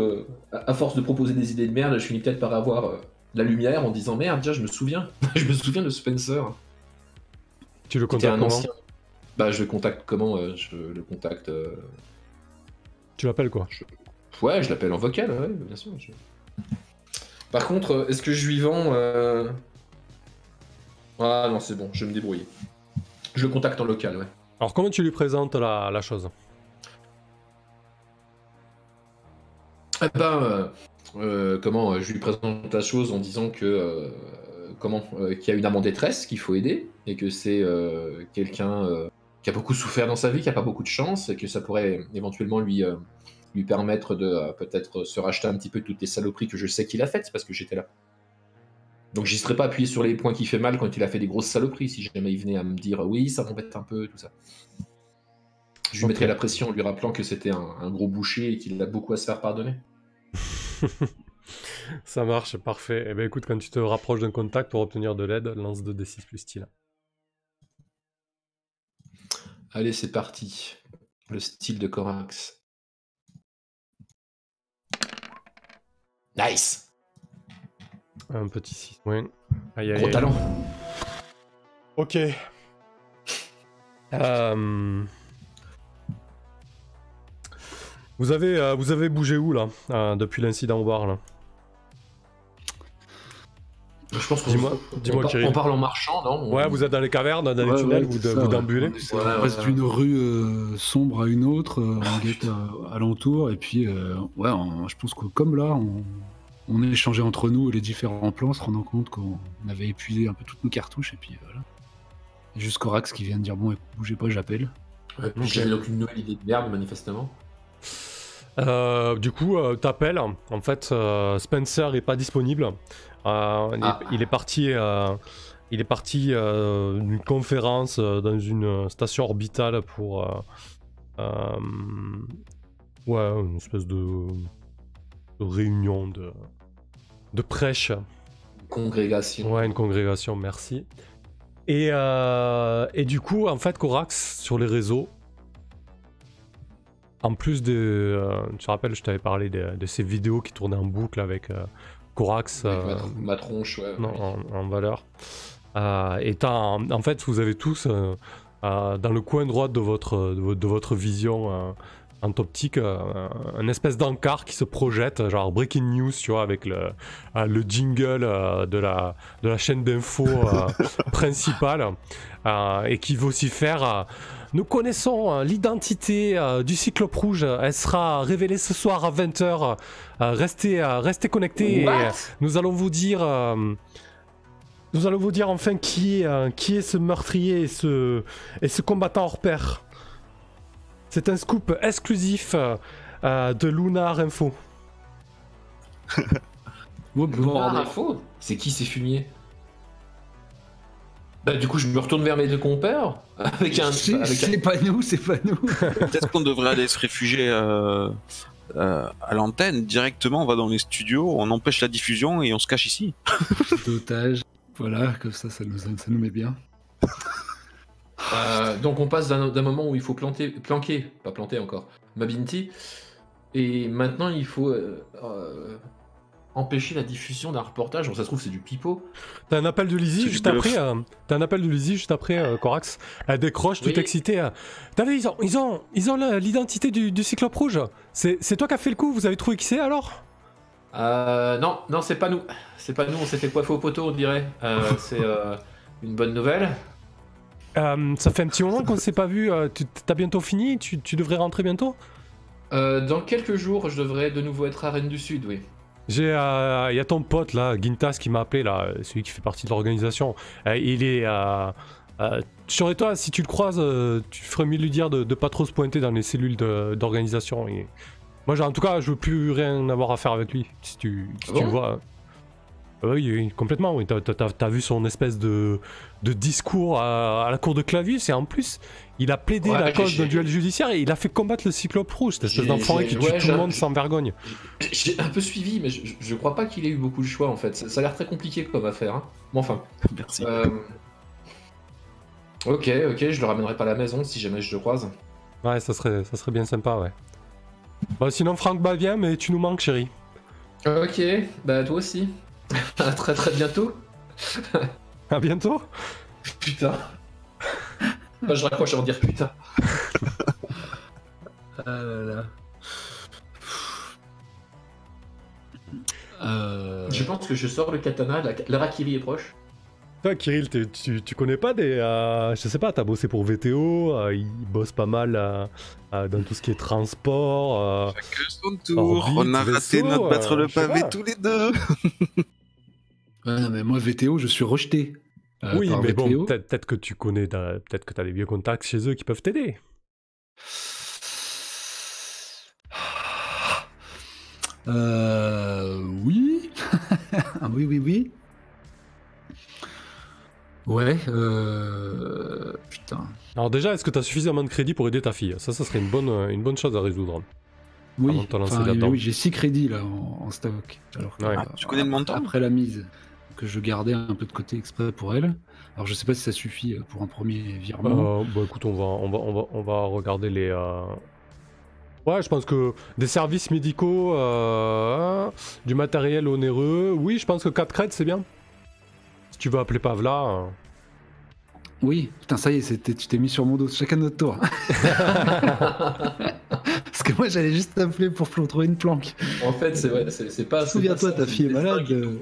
à force de proposer des idées de merde, je finis peut-être par avoir la lumière en disant merde, tiens, je me souviens. Je me souviens de Spencer. Tu le Qui était contactes un comment? ancien. Bah je le contacte comment Je le contacte... Tu l'appelles quoi? Ouais, je l'appelle en vocal, ouais, bien sûr. Par contre, est-ce que je lui vends... Ah non, c'est bon, je vais me débrouiller. Je le contacte en local, ouais. Alors comment tu lui présentes la chose? Eh ben, comment je lui présente la chose en disant que qu'il y a une âme en détresse qu'il faut aider et que c'est quelqu'un qui a beaucoup souffert dans sa vie, qui a pas beaucoup de chance et que ça pourrait éventuellement lui permettre de peut-être se racheter un petit peu toutes les saloperies que je sais qu'il a faites parce que j'étais là. Donc j'y serais pas appuyé sur les points qui fait mal quand il a fait des grosses saloperies si jamais il venait à me dire oui ça m'embête un peu tout ça. Je lui mettrais la pression en lui rappelant que c'était un gros boucher et qu'il a beaucoup à se faire pardonner. Ça marche, parfait. Eh ben écoute, quand tu te rapproches d'un contact pour obtenir de l'aide, lance 2d6 plus style. Allez, c'est parti. Le style de Corax. Nice. Un petit 6. Ouais. Gros talent. Ok. Vous avez bougé où là depuis l'incident au bar là? Je pense qu'on parle en marchant, non? Ouais, vous êtes dans les cavernes, dans les tunnels, vous déambulez. On passe d'une rue sombre à une autre, on guette alentour, et puis je pense que comme là, on a échangé entre nous les différents plans, se rendant compte qu'on avait épuisé un peu toutes nos cartouches, et puis voilà. Et juste Corax qui vient de dire bon, bougez pas, j'appelle. Ouais, puis j'avais donc une nouvelle idée de merde, manifestement. Du coup, t'appelles. En fait, Spencer est pas disponible. Il est parti d'une conférence dans une station orbitale pour une espèce de réunion de prêche. Une congrégation. Ouais, une congrégation, merci. Et du coup, en fait, Corax, sur les réseaux, en plus de... tu te rappelles, je t'avais parlé de ces vidéos qui tournaient en boucle avec Corax... ma tronche, ouais. En valeur. Et en fait, vous avez tous, dans le coin droit de votre vision en optique, un espèce d'encart qui se projette, genre breaking news, tu vois, avec le jingle de la chaîne d'info principale, et qui veut aussi faire... nous connaissons l'identité du Cyclope Rouge, elle sera révélée ce soir à 20h, restez connectés, et nous allons vous dire enfin qui est ce meurtrier et ce combattant hors pair. C'est un scoop exclusif de Lunar Info. Lunar Info ? C'est qui ces fumiers ? Bah, du coup, je me retourne vers mes deux compères. C'est pas nous. Peut-être qu'on devrait aller se réfugier à l'antenne. Directement, on va dans les studios, on empêche la diffusion et on se cache ici. D'otage. Voilà, comme ça nous met bien. Donc on passe d'un moment où il faut planquer, pas planter encore, Mabinti, et maintenant il faut empêcher la diffusion d'un reportage. Bon, ça se trouve c'est du pipeau. T'as un appel de Lizzie juste après. Corax. Elle décroche, toute excitée. T'as vu, ils ont l'identité du Cyclope Rouge. C'est toi qui as fait le coup. Vous avez trouvé qui c'est alors? Non, c'est pas nous. C'est pas nous. On s'est fait coiffer au poteau, on dirait. C'est une bonne nouvelle. Ça fait un petit moment qu'on ne s'est pas vu. T'as bientôt fini? Tu devrais rentrer bientôt? Dans quelques jours, je devrais de nouveau être à Rennes du Sud, oui. Il y a ton pote là, Gintas, qui m'a appelé là, celui qui fait partie de l'organisation. Il est... sur toi, si tu le croises, tu ferais mieux de lui dire de pas trop se pointer dans les cellules d'organisation. Moi, en tout cas, je veux plus rien avoir à faire avec lui, si tu le vois. Oui, complètement. Oui. T'as vu son espèce de discours à la cour de Clavius, et en plus, il a plaidé la cause d'un duel judiciaire et il a fait combattre le Cyclope Rouge, cette espèce d'enfoiré qui tue tout le monde sans vergogne. J'ai un peu suivi, mais je crois pas qu'il ait eu beaucoup de choix en fait. Ça a l'air très compliqué comme affaire. Hein. Bon, enfin. Merci. Ok, je le ramènerai pas à la maison si jamais je le croise. Ouais, ça serait bien sympa, ouais. Bon, sinon, Franck, viens, mais tu nous manques, chérie. Ok, bah toi aussi. À très très bientôt. À bientôt. Putain. Moi, je raccroche avant de dire putain. Ah là là. Je pense que je sors le katana, la Rakiri est proche. Toi, Kirill, tu connais pas des... je sais pas, t'as bossé pour VTO, il bosse pas mal dans tout ce qui est transport. Chacun son tour, on a raté notre battre le pavé tous les deux. Ouais, non, mais moi, VTO, je suis rejeté. Oui, par mais VTO. bon, peut-être que tu connais, peut-être que t'as des vieux contacts chez eux qui peuvent t'aider. Oui. Oui. Ouais, putain. Alors déjà, est-ce que t'as suffisamment de crédit pour aider ta fille? Ça serait une bonne chose à résoudre. Oui, avant de te lancer là-dedans. oui, j'ai 6 crédits là en stock. Alors que, Ouais. Tu connais le montant? Après la mise, que je gardais un peu de côté exprès pour elle. Alors je sais pas si ça suffit pour un premier virement. Bah écoute, on va regarder les... Ouais, je pense que des services médicaux, du matériel onéreux, oui, je pense que 4 crêtes, c'est bien. Si tu veux appeler Pavla... Oui, putain, ça y est, tu t'es mis sur mon dos, chacun notre tour. Parce que moi, j'allais juste t'appeler pour trouver une planque. En fait, c'est pas... Souviens-toi, ta fille est malade. Il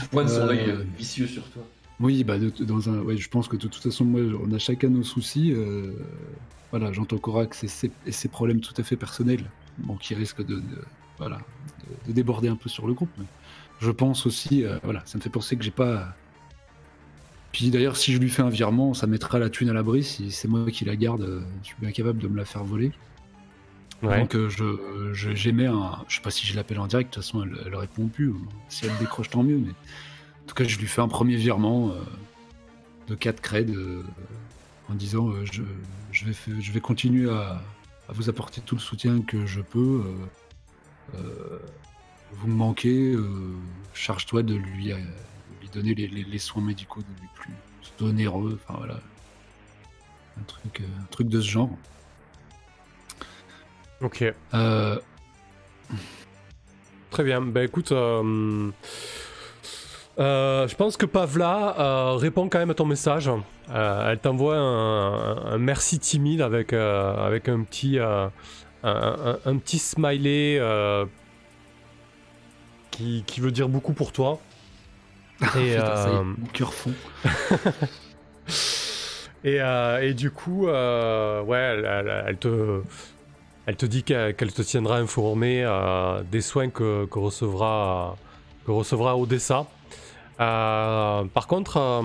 pointe son œil vicieux sur toi. Oui, bah, ouais, je pense que de toute façon, moi, on a chacun nos soucis. Voilà, j'entends Korak et ses problèmes tout à fait personnels, bon, qui risquent de déborder un peu sur le groupe. Mais je pense aussi, voilà, ça me fait penser que j'ai pas... Puis d'ailleurs, si je lui fais un virement, ça mettra la thune à l'abri. Si c'est moi qui la garde, je suis bien capable de me la faire voler. Ouais. Donc j'émets un... Je sais pas si je l'appelle en direct, de toute façon elle répond plus. Si elle décroche, tant mieux. Mais en tout cas, je lui fais un premier virement de 4 creds en disant je vais continuer à vous apporter tout le soutien que je peux. Vous me manquez, charge-toi de lui donner les soins médicaux les plus onéreux, enfin voilà, un truc de ce genre. Ok. Très bien, bah écoute, je pense que Pavla répond quand même à ton message. Elle t'envoie un merci timide avec un petit smiley qui veut dire beaucoup pour toi. Et putain, ça y est, mon cœur fond. et du coup, ouais, elle te dit qu'elle te tiendra informé des soins que recevra Odessa. Par contre,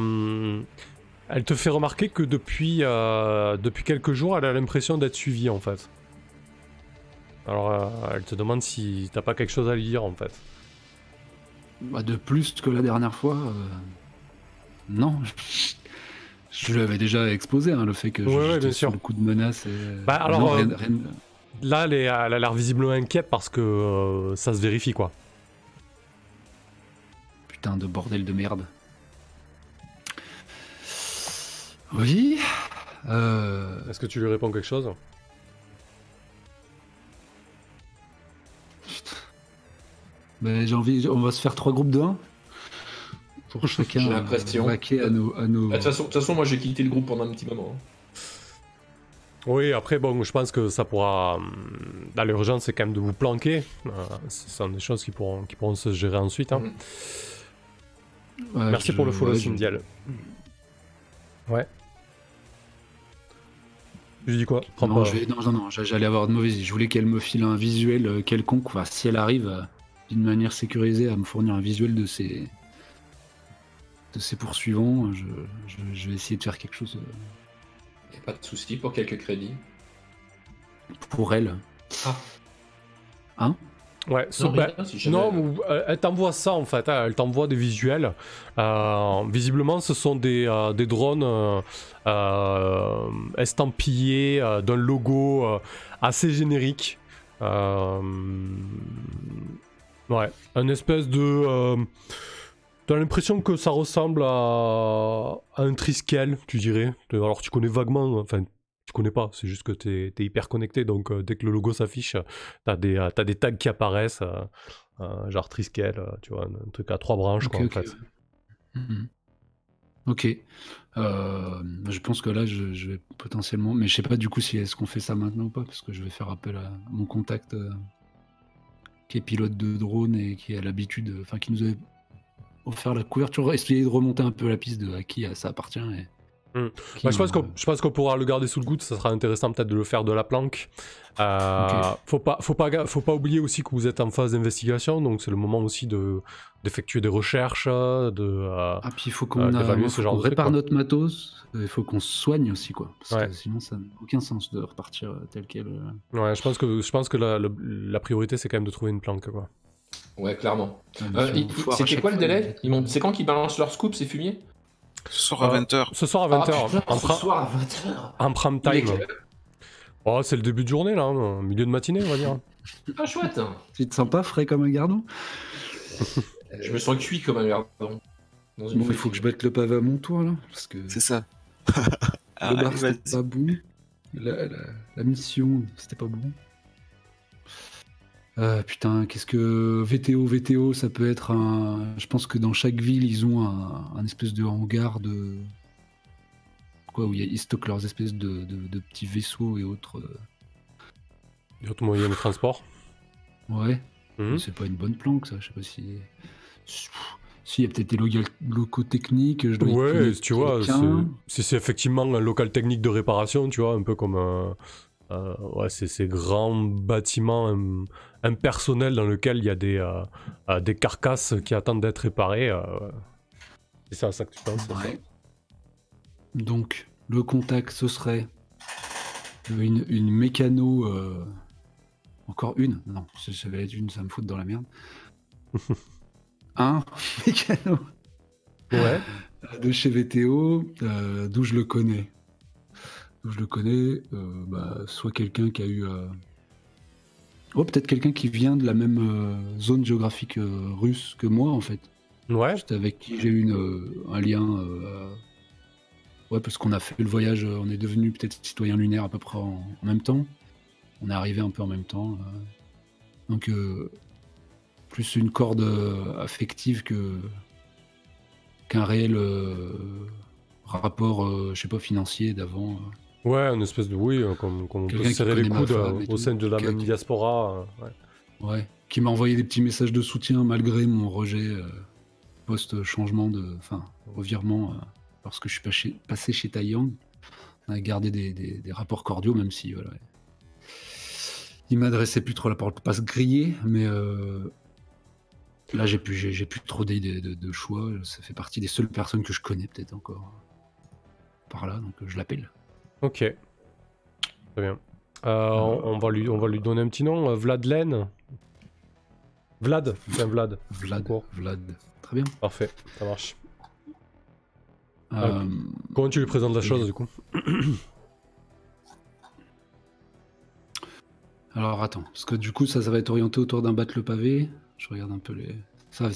elle te fait remarquer que depuis quelques jours, elle a l'impression d'être suivie en fait. Alors, elle te demande si t'as pas quelque chose à lui dire en fait. Bah, de plus que la dernière fois, non. Je lui avais déjà exposé le fait que j'étais sur le coup de menace. Bah, alors, là, elle a l'air visiblement inquiète parce que ça se vérifie quoi. Putain de bordel de merde. Oui. Est-ce que tu lui réponds quelque chose? Ben, j'ai envie, on va se faire 3 groupes de 1 pour chacun vaquer à nos... De toute façon, moi j'ai quitté le groupe pendant un petit moment. Oui, après, bon, je pense que ça pourra... Là, l'urgence, c'est quand même de vous planquer. Ce sont des choses qui pourront se gérer ensuite. Hein. Ouais, merci pour le follow, Syndial. Ouais. Je dis quoi? Non, j'allais avoir de mauvaises idées. Je voulais qu'elle me file un visuel quelconque, enfin, si elle arrive d'une manière sécurisée à me fournir un visuel de ses poursuivants, je vais essayer de faire quelque chose. Y a pas de souci pour quelques crédits. Pour elle. Ah. Hein? Ouais, non, elle t'envoie ça en fait, hein, elle t'envoie des visuels. Visiblement, ce sont des drones estampillés d'un logo assez générique. Ouais, un espèce de. T'as l'impression que ça ressemble à un Triskel, tu dirais. Alors tu connais vaguement, enfin tu connais pas, c'est juste que t'es hyper connecté, donc dès que le logo s'affiche, t'as des tags qui apparaissent, genre Triskel, tu vois, un truc à 3 branches, quoi, en fait. Ok. Je pense que là, je vais potentiellement... Mais je sais pas du coup si est-ce qu'on fait ça maintenant ou pas, parce que je vais faire appel à mon contact qui est pilote de drone et qui a l'habitude... Enfin, qui nous avait offert la couverture, essayer de remonter un peu la piste de à qui ça appartient. Et... Bah, je pense qu'on pourra le garder sous le coude, ça sera intéressant peut-être de le faire de la planque. Faut pas oublier aussi que vous êtes en phase d'investigation, donc c'est le moment aussi d'effectuer des recherches, puis il faut qu'on répare notre matos, il faut qu'on se soigne aussi, quoi. Parce que sinon ça n'a aucun sens de repartir tel quel. Ouais, je pense que la priorité c'est quand même de trouver une planque, quoi. Ouais, clairement. C'était quoi le délai? C'est quand qu'ils balancent leur scoop, ces fumiers? Ce soir à 20h. Ce soir à 20h. Ce soir à 20h. En prime time. Oh, c'est le début de journée, là, milieu de matinée, on va dire. Ah, chouette. Tu te sens pas frais comme un gardon? Je me sens cuit comme un gardon. Bon, il faut que je mette le pavé à mon tour, là. Parce que... C'est ça. Le bar, c'était pas bon. La mission, c'était pas bon. Putain, qu'est-ce que VTO, ça peut être un... Je pense que dans chaque ville, ils ont un espèce de hangar de... Quoi, où ils stockent leurs espèces de petits vaisseaux et autres... Et autres moyens de transport. Ouais. C'est pas une bonne planque, ça. Je sais pas si... Si, il y a peut-être des locaux techniques, je dois ouais, tu vois, c'est effectivement un local technique de réparation, tu vois, un peu comme... ouais, c'est ces grands bâtiments impersonnels dans lesquels il y a des carcasses qui attendent d'être réparées. C'est ça que tu penses. Ouais. Donc, le contact, ce serait une mécano... Encore une? Non, ça va être une, ça me fout dans la merde. Un mécano. Ouais. De chez VTO, d'où je le connais. Soit quelqu'un qui a eu... peut-être quelqu'un qui vient de la même zone géographique russe que moi, en fait. Ouais. Juste avec qui j'ai eu un lien... Ouais, parce qu'on a fait le voyage, on est devenu peut-être citoyen lunaire à peu près en même temps. On est arrivé un peu en même temps. Donc, plus une corde affective qu'un réel rapport, je sais pas, financier d'avant. Ouais, une espèce de... Oui, comme on peut serrer les coudes au sein de la même diaspora. Ouais, qui m'a envoyé des petits messages de soutien malgré mon rejet post-changement enfin, revirement, lorsque je suis passé chez Taiyang. On a gardé des rapports cordiaux, même si, voilà... Il m'adressait plus trop la parole pour pas se griller, mais là j'ai plus trop d'idées de choix. Ça fait partie des seules personnes que je connais peut-être encore par là, donc je l'appelle. Ok, très bien. On va lui donner un petit nom, Vladlen. Vlad, c'est un Vlad. Vlad, très bien. Parfait, ça marche. Comment tu lui présentes la chose du coup? Alors attends, parce que du coup ça va être orienté autour d'un battre le pavé. Je regarde un peu les... Ça va...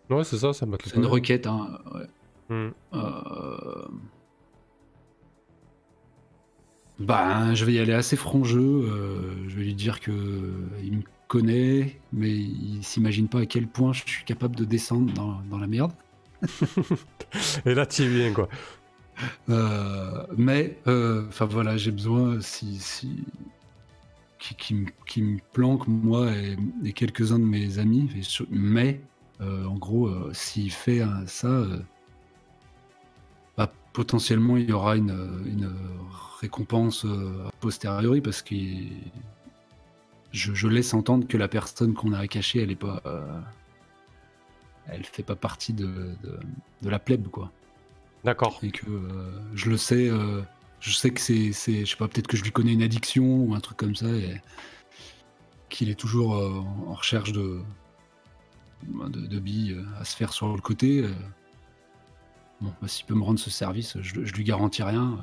Ouais, c'est ça battre le pavé. C'est une requête, hein. Ouais. Je vais y aller assez franc jeu. Je vais lui dire que il me connaît, mais il s'imagine pas à quel point je suis capable de descendre dans la merde. Et là, tu es bien, quoi. Enfin voilà, j'ai besoin qui me planque, moi et quelques-uns de mes amis. Mais, en gros, s'il fait ça, potentiellement, il y aura une récompense a posteriori, parce que je laisse entendre que la personne qu'on a cachée, elle est pas... elle fait pas partie de la plèbe, quoi. D'accord. Et que je le sais... je sais que c'est, je sais pas, peut-être que je lui connais une addiction ou un truc comme ça, et qu'il est toujours en recherche de billes à se faire sur le côté. Bon, s'il peut me rendre ce service, je lui garantis rien,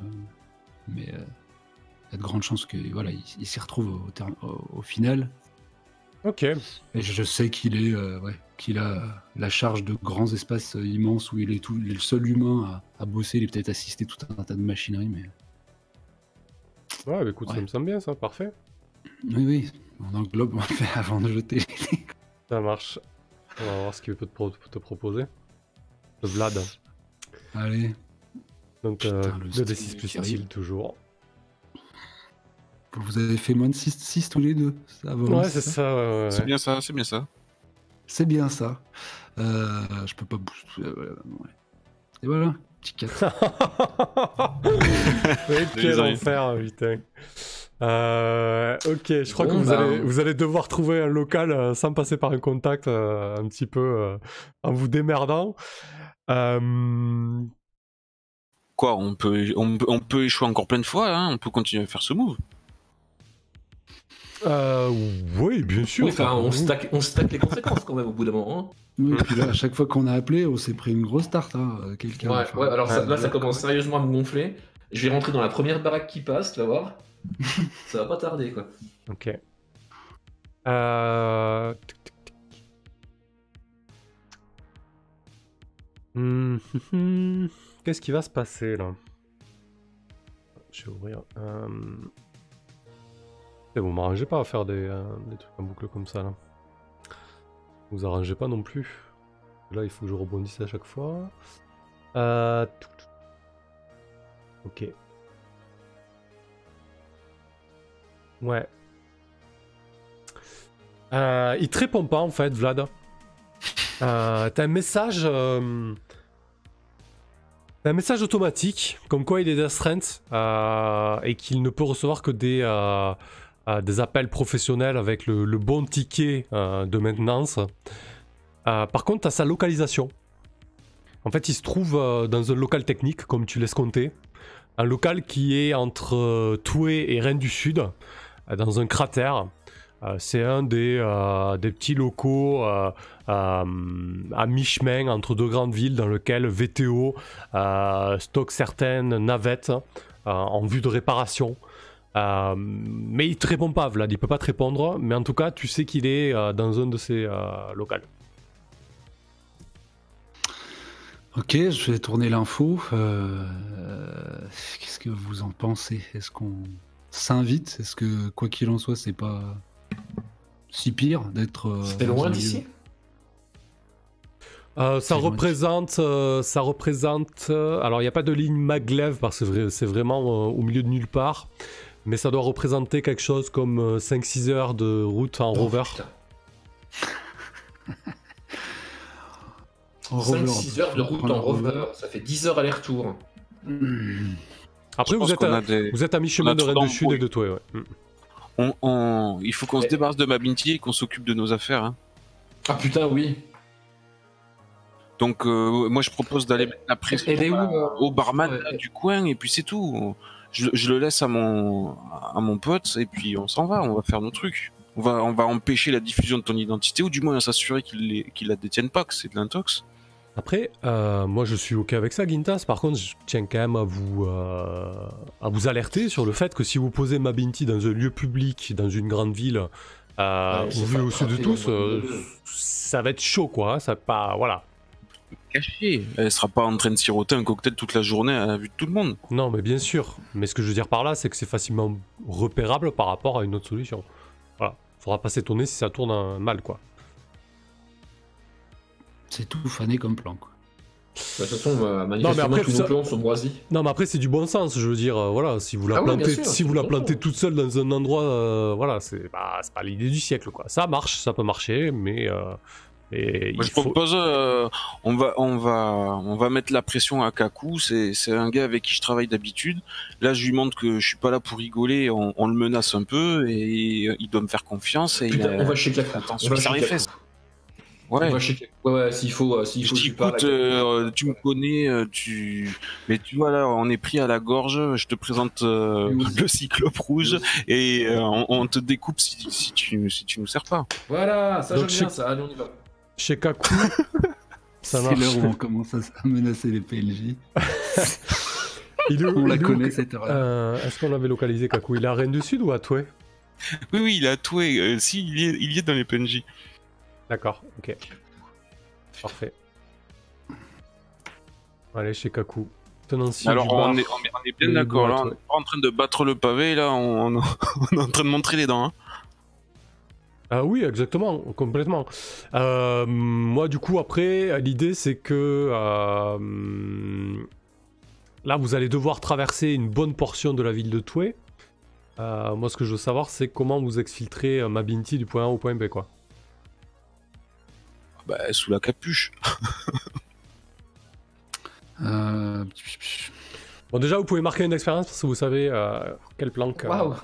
mais il y a de grandes chances que voilà, il s'y retrouve au final. Ok. Et je sais qu'il a la charge de grands espaces immenses où il est le seul humain à bosser. Il est peut-être assisté tout un tas de machinerie, mais. Ouais, bah écoute, ça me semble bien, ça, parfait. Oui, on englobe, on fait avant de jeter. Ça marche. On va voir ce qu'il peut te proposer. Le Vlad. Allez. Donc, 2d6 plus style, toujours. Vous avez fait moins de 6 tous les deux. Ça va, ouais, c'est ça. Ouais. C'est bien ça, c'est bien ça. C'est bien ça. Je peux pas bouger. Ouais. Et voilà, petit 4. Quel enfer, putain. Ok, je crois que vous allez devoir trouver un local sans passer par un contact un petit peu en vous démerdant. Quoi, on peut échouer encore plein de fois, hein, on peut continuer à faire ce move. Oui, bien sûr. Oui, enfin, on stack les conséquences quand même au bout d'un moment. Hein. Oui, et puis là, à chaque fois qu'on a appelé, on s'est pris une grosse tarte. Hein, quelqu'un. Ouais, alors ça commence sérieusement à me gonfler. Je vais rentrer dans la première baraque qui passe, tu vas voir. Ça va pas tarder, quoi. Ok. Qu'est-ce qui va se passer là? Je vais ouvrir. Vous m'arrangez pas à faire des trucs en boucle comme ça là. Vous arrangez pas non plus. Là, il faut que je rebondisse à chaque fois. Ok. Ouais. Il te répond pas en fait, Vlad. T'as un message. T'as un message automatique, comme quoi il est d'astreinte et qu'il ne peut recevoir que des appels professionnels avec le bon ticket de maintenance. Par contre, t'as sa localisation. En fait, il se trouve dans un local technique, comme tu l'escomptais. Un local qui est entre Toué et Rennes du Sud, dans un cratère. C'est un des petits locaux à mi-chemin entre deux grandes villes dans lequel VTO stocke certaines navettes en vue de réparation. Mais il te répond pas, Vlad, il peut pas te répondre, mais en tout cas tu sais qu'il est dans un de ces locales. Ok, je vais tourner l'info. Qu'est-ce que vous en pensez? Est-ce qu'on s'invite? Est-ce que quoi qu'il en soit, c'est pas si pire d'être... C'était loin d'ici? Ça représente... alors il n'y a pas de ligne maglev parce que c'est vraiment au milieu de nulle part. Mais ça doit représenter quelque chose comme 5-6 heures de route en rover. 5-6 heures de route en rover, ça fait 10 heures aller-retour. Après vous êtes à mi-chemin de Rennes du Sud et de Toué, ouais. Il faut qu'on se débarrasse de Mabinti et qu'on s'occupe de nos affaires. Hein. Ah putain, oui. Donc moi je propose d'aller mettre la pression au barman du coin et puis c'est tout. Je le laisse à mon pote et puis on s'en va, on va faire nos trucs. On va empêcher la diffusion de ton identité ou du moins s'assurer qu'ils la détiennent pas, que c'est de l'intox. Après, moi je suis ok avec ça, Gintas. Par contre, je tiens quand même à vous alerter sur le fait que si vous posez Mabinti dans un lieu public, dans une grande ville, au vu au sud de tous, ça va être chaud, quoi. Hein, ça pas, voilà. Caché. Elle sera pas en train de siroter un cocktail toute la journée à la vue de tout le monde. Non, mais bien sûr. Mais ce que je veux dire par là, c'est que c'est facilement repérable par rapport à une autre solution. Voilà. Faudra pas s'étonner si ça tourne mal, quoi. C'est tout fané comme plan, quoi. De toute façon, manifestement, tous nos plans sont moisis. Non, mais après, c'est du bon sens. Je veux dire, voilà, si vous la plantez toute seule dans un endroit, voilà, c'est pas l'idée du siècle, quoi. Ça marche, ça peut marcher, mais... Moi, je propose, on va mettre la pression à Kaku. C'est un gars avec qui je travaille d'habitude. Là, je lui montre que je suis pas là pour rigoler. On le menace un peu et il doit me faire confiance. Et putain, on va chez Kaku. Attention, ça les fesses. Ouais. S'il faut, tu parles. Écoute, tu me connais, mais tu vois là, on est pris à la gorge. Je te présente le cyclope rouge et on te découpe si tu nous sers pas. Voilà, ça j'aime bien ça. Allez, on y va. Chez Kaku, ça marche. C'est l'heure où on commence à menacer les PNJ. On la connaît cette heure. Est-ce qu'on l'avait localisé, Kaku? Il est à Rennes du Sud ou à Toué? Oui, il est à Toué. Si, il y est dans les PNJ. D'accord, ok. Parfait. Allez, chez Kaku. Alors, on est bien d'accord, là, on n'est pas en train de battre le pavé, là, on est en train de montrer les dents. Hein. Oui, exactement, complètement. Moi, du coup, après, l'idée, c'est que... là, vous allez devoir traverser une bonne portion de la ville de Toué. Moi, ce que je veux savoir, c'est comment vous exfiltrez Mabinti du point A au point B, quoi. Bah, sous la capuche. Bon, déjà, vous pouvez marquer une expérience parce que vous savez quelle planque. Waouh!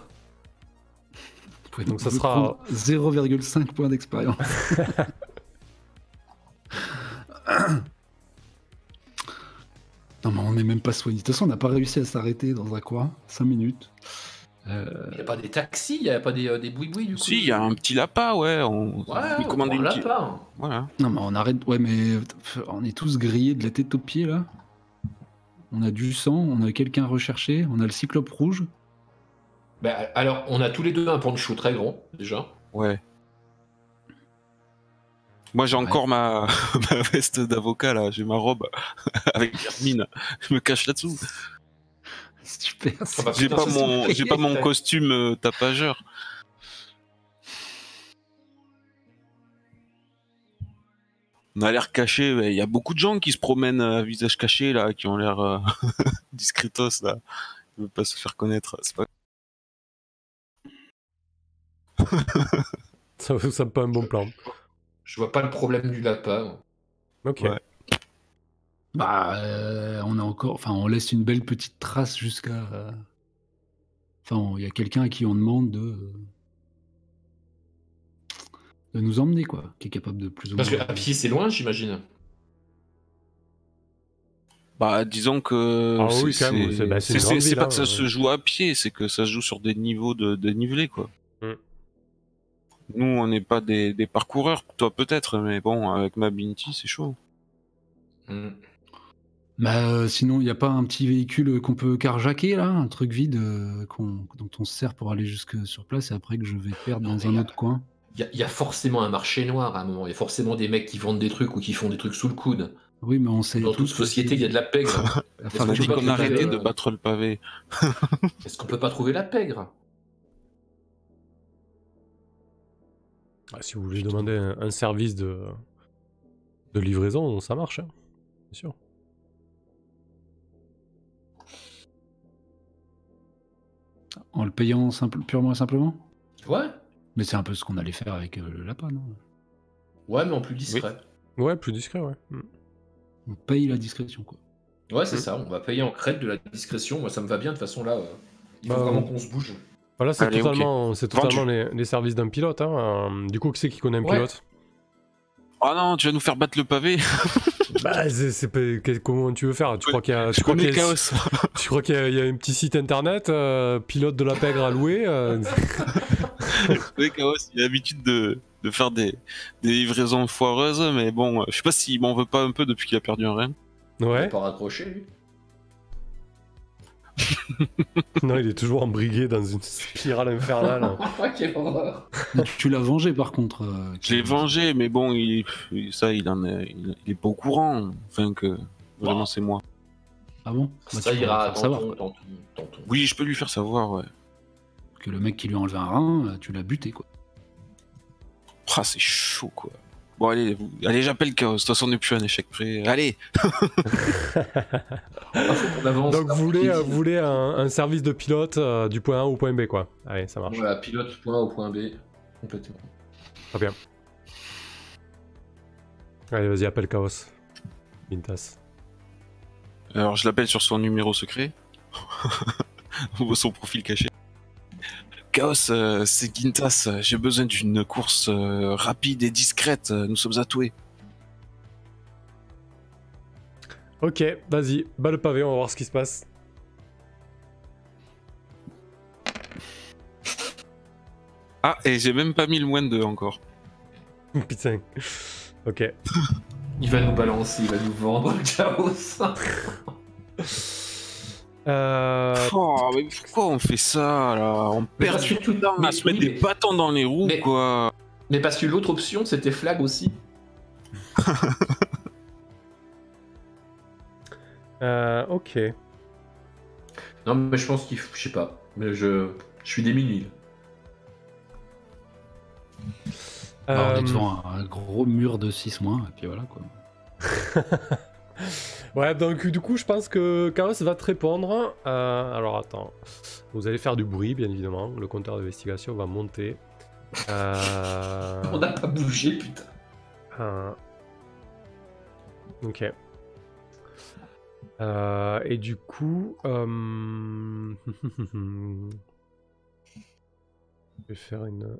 Donc ça sera 0,5 points d'expérience. Non, mais on n'est même pas soigné. De toute façon, on n'a pas réussi à s'arrêter dans un coin. 5 minutes. Il n'y a pas des taxis, il n'y a pas des boui-boui du coup. Si, il y a un petit lapin, ouais. On commande un lapin. Voilà. Non, mais on arrête. Ouais, mais on est tous grillés de la tête aux pieds là. On a du sang, on a quelqu'un recherché, on a le cyclope rouge. Bah, alors, on a tous les deux un poncho très grand, déjà. Ouais. Moi, j'ai encore ma veste d'avocat, là. J'ai ma robe avec Hermine. Je me cache là-dessous. Super. J'ai pas mon costume tapageur. On a l'air caché. Il y a beaucoup de gens qui se promènent à visage caché, là, qui ont l'air discretos, là. Ils veulent pas se faire connaître. C'est pas... ça me pas un bon plan. Je vois pas le problème du lapin. Ok. Ouais. Bah, on a encore, enfin, on laisse une belle petite trace jusqu'à. Enfin, il y a quelqu'un à qui on demande de nous emmener, quoi, qui est capable de plus ou moins. Parce qu'à pied, c'est loin, j'imagine. Bah, disons que oui, quand même, c'est pas que ça se joue à pied, c'est que ça se joue sur des niveaux de dénivelé, quoi. Nous, on n'est pas des parcoureurs, toi peut-être, mais bon, avec Mabinti, c'est chaud. Bah, sinon, il n'y a pas un petit véhicule qu'on peut carjacker, là, un truc vide dont on se sert pour aller jusque sur place et après que je vais perdre dans un autre coin. Il y a forcément un marché noir à un moment. Il y a forcément des mecs qui vendent des trucs ou qui font des trucs sous le coude. Oui, mais on sait. Dans toute société, il y a de la pègre. On a dit qu'on arrêtait de battre le pavé. Est-ce qu'on peut pas trouver la pègre? Si vous voulez demander un service de livraison, ça marche, hein. Bien sûr. En le payant purement et simplement? Ouais. Mais c'est un peu ce qu'on allait faire avec le lapin, non? Ouais, mais en plus discret. Oui. Ouais, plus discret, ouais. On paye la discrétion, quoi. Ouais, c'est ça, on va payer en crête de la discrétion. Moi, ça me va bien, de toute façon, là, il faut vraiment qu'on se bouge. Voilà, c'est totalement les services d'un pilote. Hein. Du coup, qui c'est qui connaît un pilote? Oh non, tu vas nous faire battre le pavé. Bah, comment tu veux faire? Tu crois qu'il y a, tu crois qu'il y a un petit site internet, pilote de la pègre à louer Oui, Chaos, il a l'habitude de faire des livraisons foireuses, mais bon, je sais pas s'il m'en veut pas un peu depuis qu'il a perdu un rein. Ouais. Il est pas raccroché, lui. Non, il est toujours embrigué dans une spirale infernale. Quelle horreur. Tu l'as vengé, par contre. Je l'ai vengé, mais bon, il est pas au courant. Enfin, que vraiment, c'est moi. Ah bon? Ça ira, savoir. Oui, je peux lui faire savoir, ouais. Que le mec qui lui a enlevé un rein, tu l'as buté, quoi. Ah, c'est chaud, quoi. Bon, allez, j'appelle Chaos. De toute façon, on n'est plus à un échec près. Allez. Donc, vous voulez un service de pilote du point A au point B, quoi. Allez, ça marche. Voilà, pilote du point A au point B. Complètement. Très bien. Allez, vas-y, appelle Chaos. Vintas. Alors, je l'appelle sur son numéro secret. On voit son profil caché. Chaos, c'est Gintas. J'ai besoin d'une course rapide et discrète. Nous sommes à Toué. Ok, vas-y, bas le pavé, on va voir ce qui se passe. Ah, et j'ai même pas mis le moins de 2 encore. Putain. Ok. Il va nous balancer, il va nous vendre le Chaos. Oh, mais pourquoi on fait ça là? On perd du temps à se mettre des bâtons dans les roues, quoi. Mais parce que l'autre option, c'était flag aussi. Ok. Non, mais je pense qu'il faut... Je sais pas. Mais je suis démuni. On est devant un gros mur de 6 mois, et puis voilà quoi. Ouais, donc du coup, je pense que Chaos va te répondre. Alors attends, vous allez faire du bruit, bien évidemment. Le compteur d'investigation va monter. On n'a pas bougé, putain. Ok. Et du coup, je vais faire une.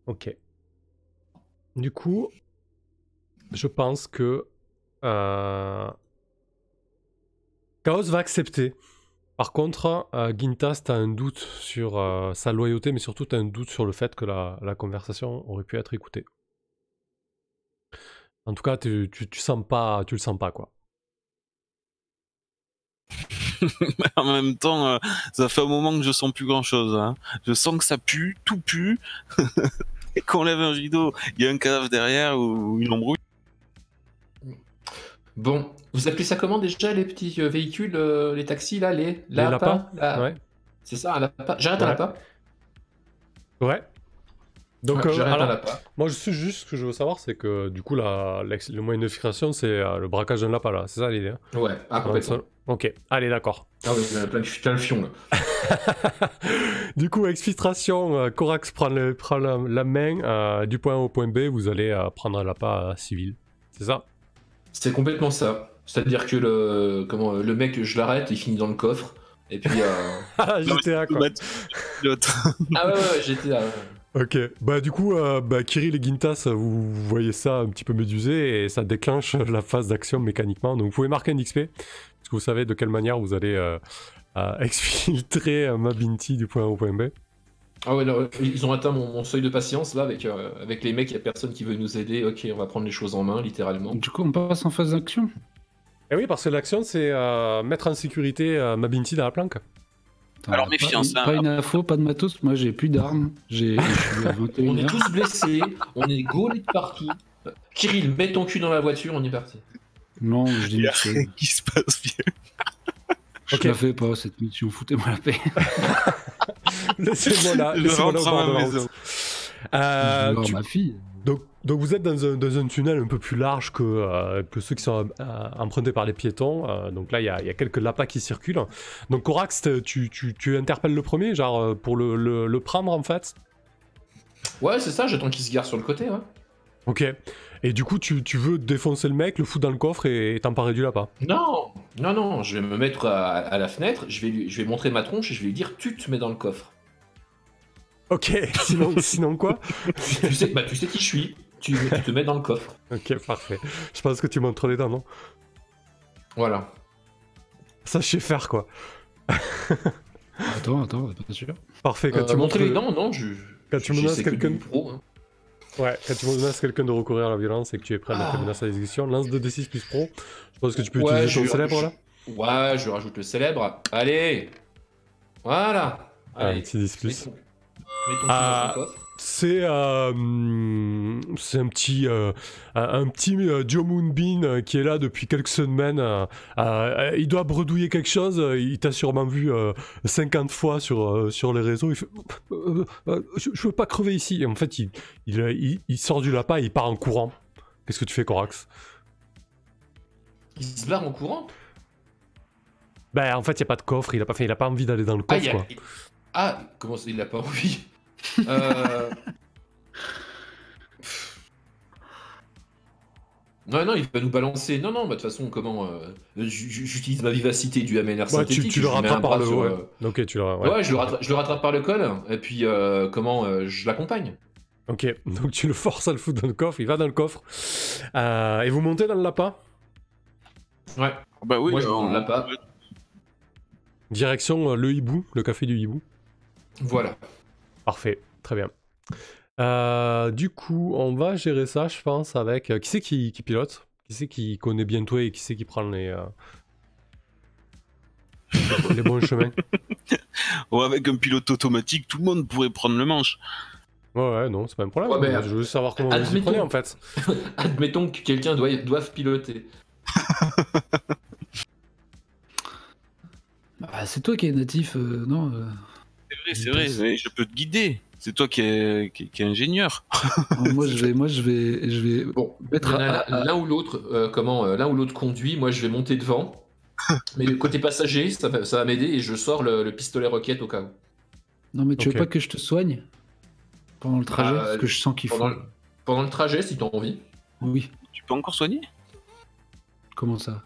Ok. Du coup, je pense que Chaos va accepter. Par contre, Gintas, t'as un doute sur sa loyauté, mais surtout t'as un doute sur le fait que la conversation aurait pu être écoutée. En tout cas, tu le sens pas, quoi. En même temps, ça fait un moment que je sens plus grand chose. Hein. Je sens que ça pue, tout pue. Et qu'on lève un rideau, il y a un cadavre derrière ou une embrouille. Bon, vous appelez ça comment déjà les petits véhicules, les taxis là, les lapins Ouais. C'est ça, un lapin. J'arrête un lapin. Ouais. Donc, j'arrête un alors, lapin. moi, juste ce que je veux savoir, c'est que du coup, le moyen de création, c'est le braquage d'un lapin, là. C'est ça l'idée? Hein? Ouais, complètement. Ok, allez, d'accord. Ah oui, il y en a plein le fion là. Du coup, exfiltration, Corax prend la main, du point A au point B, vous allez prendre un lapin civil. C'est ça? C'est complètement ça. C'est-à-dire que le mec, je l'arrête, il finit dans le coffre. Et puis. GTA quoi. Ah ouais, GTA. Ouais. Ok, bah du coup, Kirill et Gintas, vous voyez ça un petit peu médusé et ça déclenche la phase d'action mécaniquement. Donc vous pouvez marquer un XP, parce que vous savez de quelle manière vous allez exfiltrer Mabinti du point A au point B. Ah ouais, là, ils ont atteint mon seuil de patience là avec les mecs, il n'y a personne qui veut nous aider. Ok, on va prendre les choses en main, littéralement. Du coup, on passe en phase d'action. Eh oui, parce que l'action, c'est mettre en sécurité Mabinti dans la planque. Attends, alors méfiance. Pas une info, pas de matos. Moi, j'ai plus d'armes. Je suis à 21h. On est tous blessés, on est gaulés de partout. Kirill, mets ton cul dans la voiture, on est parti. Non, je dis rien qui se passe bien. Je la fais pas cette mission, foutez-moi la paix. Laissez-moi là, laissez-moi là au bord de la route. Ma fille. Donc vous êtes dans un tunnel un peu plus large que ceux qui sont empruntés par les piétons. Donc là, il y a quelques lapins qui circulent. Donc Corax, tu interpelles le premier, genre pour le prendre en fait? Ouais, c'est ça, j'attends qu'il se gare sur le côté. Ouais. Ok. Et du coup, tu veux défoncer le mec, le foutre dans le coffre et t'emparer du lapin? Non, je vais me mettre à la fenêtre, je vais montrer ma tronche et je vais lui dire tu te mets dans le coffre. Ok, sinon quoi? tu sais qui je suis, tu te mets dans le coffre. Ok, parfait. Je pense que tu montres les dents, non? Voilà. Ça, je sais faire, quoi. Attends, pas sûr. Parfait, quand tu montres les dents, non, quand tu menaces quelqu'un... pro, hein. Ouais, quand tu menaces quelqu'un de recourir à la violence et que tu es prêt à mettre la menace à l'exécution, lance 2d6 plus pro. Je pense que tu peux utiliser ton célèbre, là. Ouais, je rajoute le célèbre. Allez. Voilà. Allez, petit 10 plus. Mets ton dans ton coffre. C'est un petit Joe Moonbeam qui est là depuis quelques semaines. Il doit bredouiller quelque chose. Il t'a sûrement vu 50 fois sur les réseaux. Il fait je veux pas crever ici. Et en fait, il sort du lapin et il part en courant. Qu'est-ce que tu fais, Corax? Il se barre en courant? Ben, en fait, il n'y a pas de coffre. Il a pas envie d'aller dans le coffre. Quoi. Ah, comment ça, il a pas envie? Non, il va nous balancer. Non, de toute façon, comment j'utilise ma vivacité du MNR Ouais, synthétique. tu le rattrapes par le sur, haut. Ok, tu le Ouais, je le rattrape par le col, et puis je l'accompagne. Ok, donc tu le forces à le foutre dans le coffre, il va dans le coffre. Et vous montez dans le lapin? Ouais. Bah oui, moi je monte dans le lapin. Direction le hibou, le café du hibou. Voilà. Parfait, très bien. Du coup, on va gérer ça, je pense, avec... qui c'est qui pilote? Qui c'est qui connaît bien toi et qui c'est qui prend les bons chemins? Ouais, avec un pilote automatique, tout le monde pourrait prendre le manche. Ouais, non, c'est pas un problème. Ouais, ben, je veux savoir comment vous y prenez, en fait. Admettons que quelqu'un doive piloter. Bah, c'est toi qui es natif, non C'est vrai, mais je peux te guider. C'est toi qui es ingénieur. Moi, je vais. Bon, mettre l'un ou l'autre, l'un ou l'autre conduit. Moi, je vais monter devant. Mais le côté passager, ça va m'aider et je sors le pistolet roquette au cas où. Non, mais tu veux pas que je te soigne pendant le trajet, parce que je sens qu'il faut. Pendant le trajet, si t'as envie. Oui. Tu peux encore soigner? Comment ça?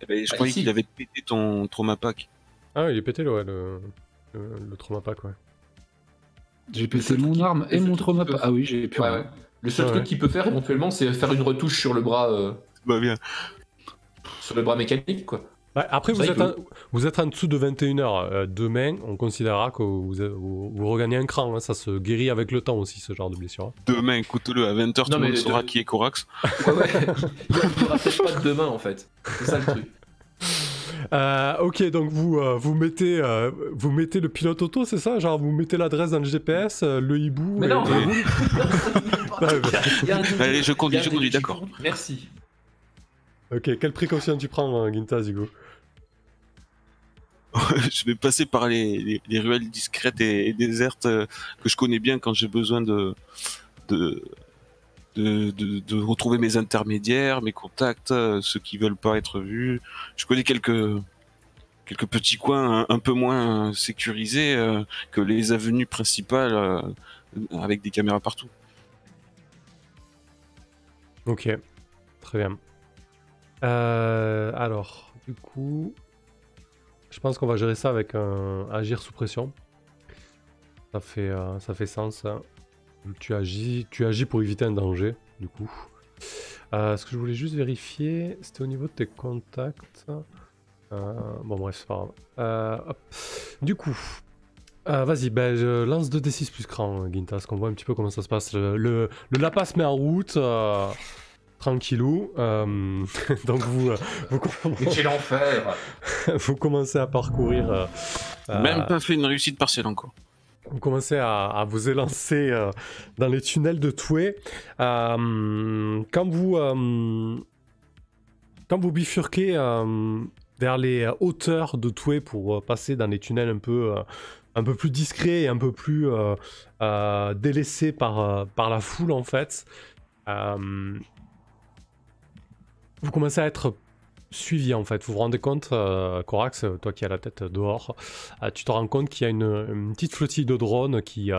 Je croyais qu'il avait pété ton trauma pack. Ah, il est pété, ouais, le trauma pack, ouais. J'ai pété mon arme et mon trauma pack. Ah oui, j'ai plus rien. Ouais. Le seul truc qu'il peut faire éventuellement, c'est faire une retouche sur le bras. Bah bien. Sur le bras mécanique, quoi. Ouais, après, vous êtes en dessous de 21h. Demain, on considérera que vous regagnez un cran. Hein. Ça se guérit avec le temps aussi, ce genre de blessure. Hein. Demain, écoute-le, à 20h, tout le monde saura qui est Corax. Ouais. Il n'y aura peut-être pas de demain, en fait. C'est ça le truc. Ok, donc vous mettez le pilote auto, c'est ça? Genre, vous mettez l'adresse dans le GPS, le hibou... Mais non, Allez, je conduis, d'accord. Merci. Ok, quelle précaution tu prends, Gintas, du coup? Je vais passer par les ruelles discrètes et désertes que je connais bien quand j'ai besoin de retrouver mes intermédiaires, mes contacts, ceux qui veulent pas être vus. Je connais quelques petits coins un peu moins sécurisés que les avenues principales avec des caméras partout. Ok, très bien. Alors, du coup, je pense qu'on va gérer ça avec un agir sous pression. Ça fait sens. Hein. Tu agis pour éviter un danger, du coup. Ce que je voulais juste vérifier, c'était au niveau de tes contacts. Bon bref, c'est pas grave. Hop. Du coup, vas-y, je lance 2d6 plus cran, Gintas, qu'on voit un petit peu comment ça se passe. Le lapin se met en route. Tranquillou, donc Quel enfer. Vous commencez à parcourir. Même pas fait une réussite partielle encore. Vous commencez à vous élancer dans les tunnels de Toué. Quand vous bifurquez vers les hauteurs de Toué pour passer dans les tunnels un peu plus discrets et un peu plus délaissés par la foule en fait. Vous commencez à être suivi en fait. Vous vous rendez compte, Corax, toi qui as la tête dehors, tu te rends compte qu'il y a une petite flottille de drones qui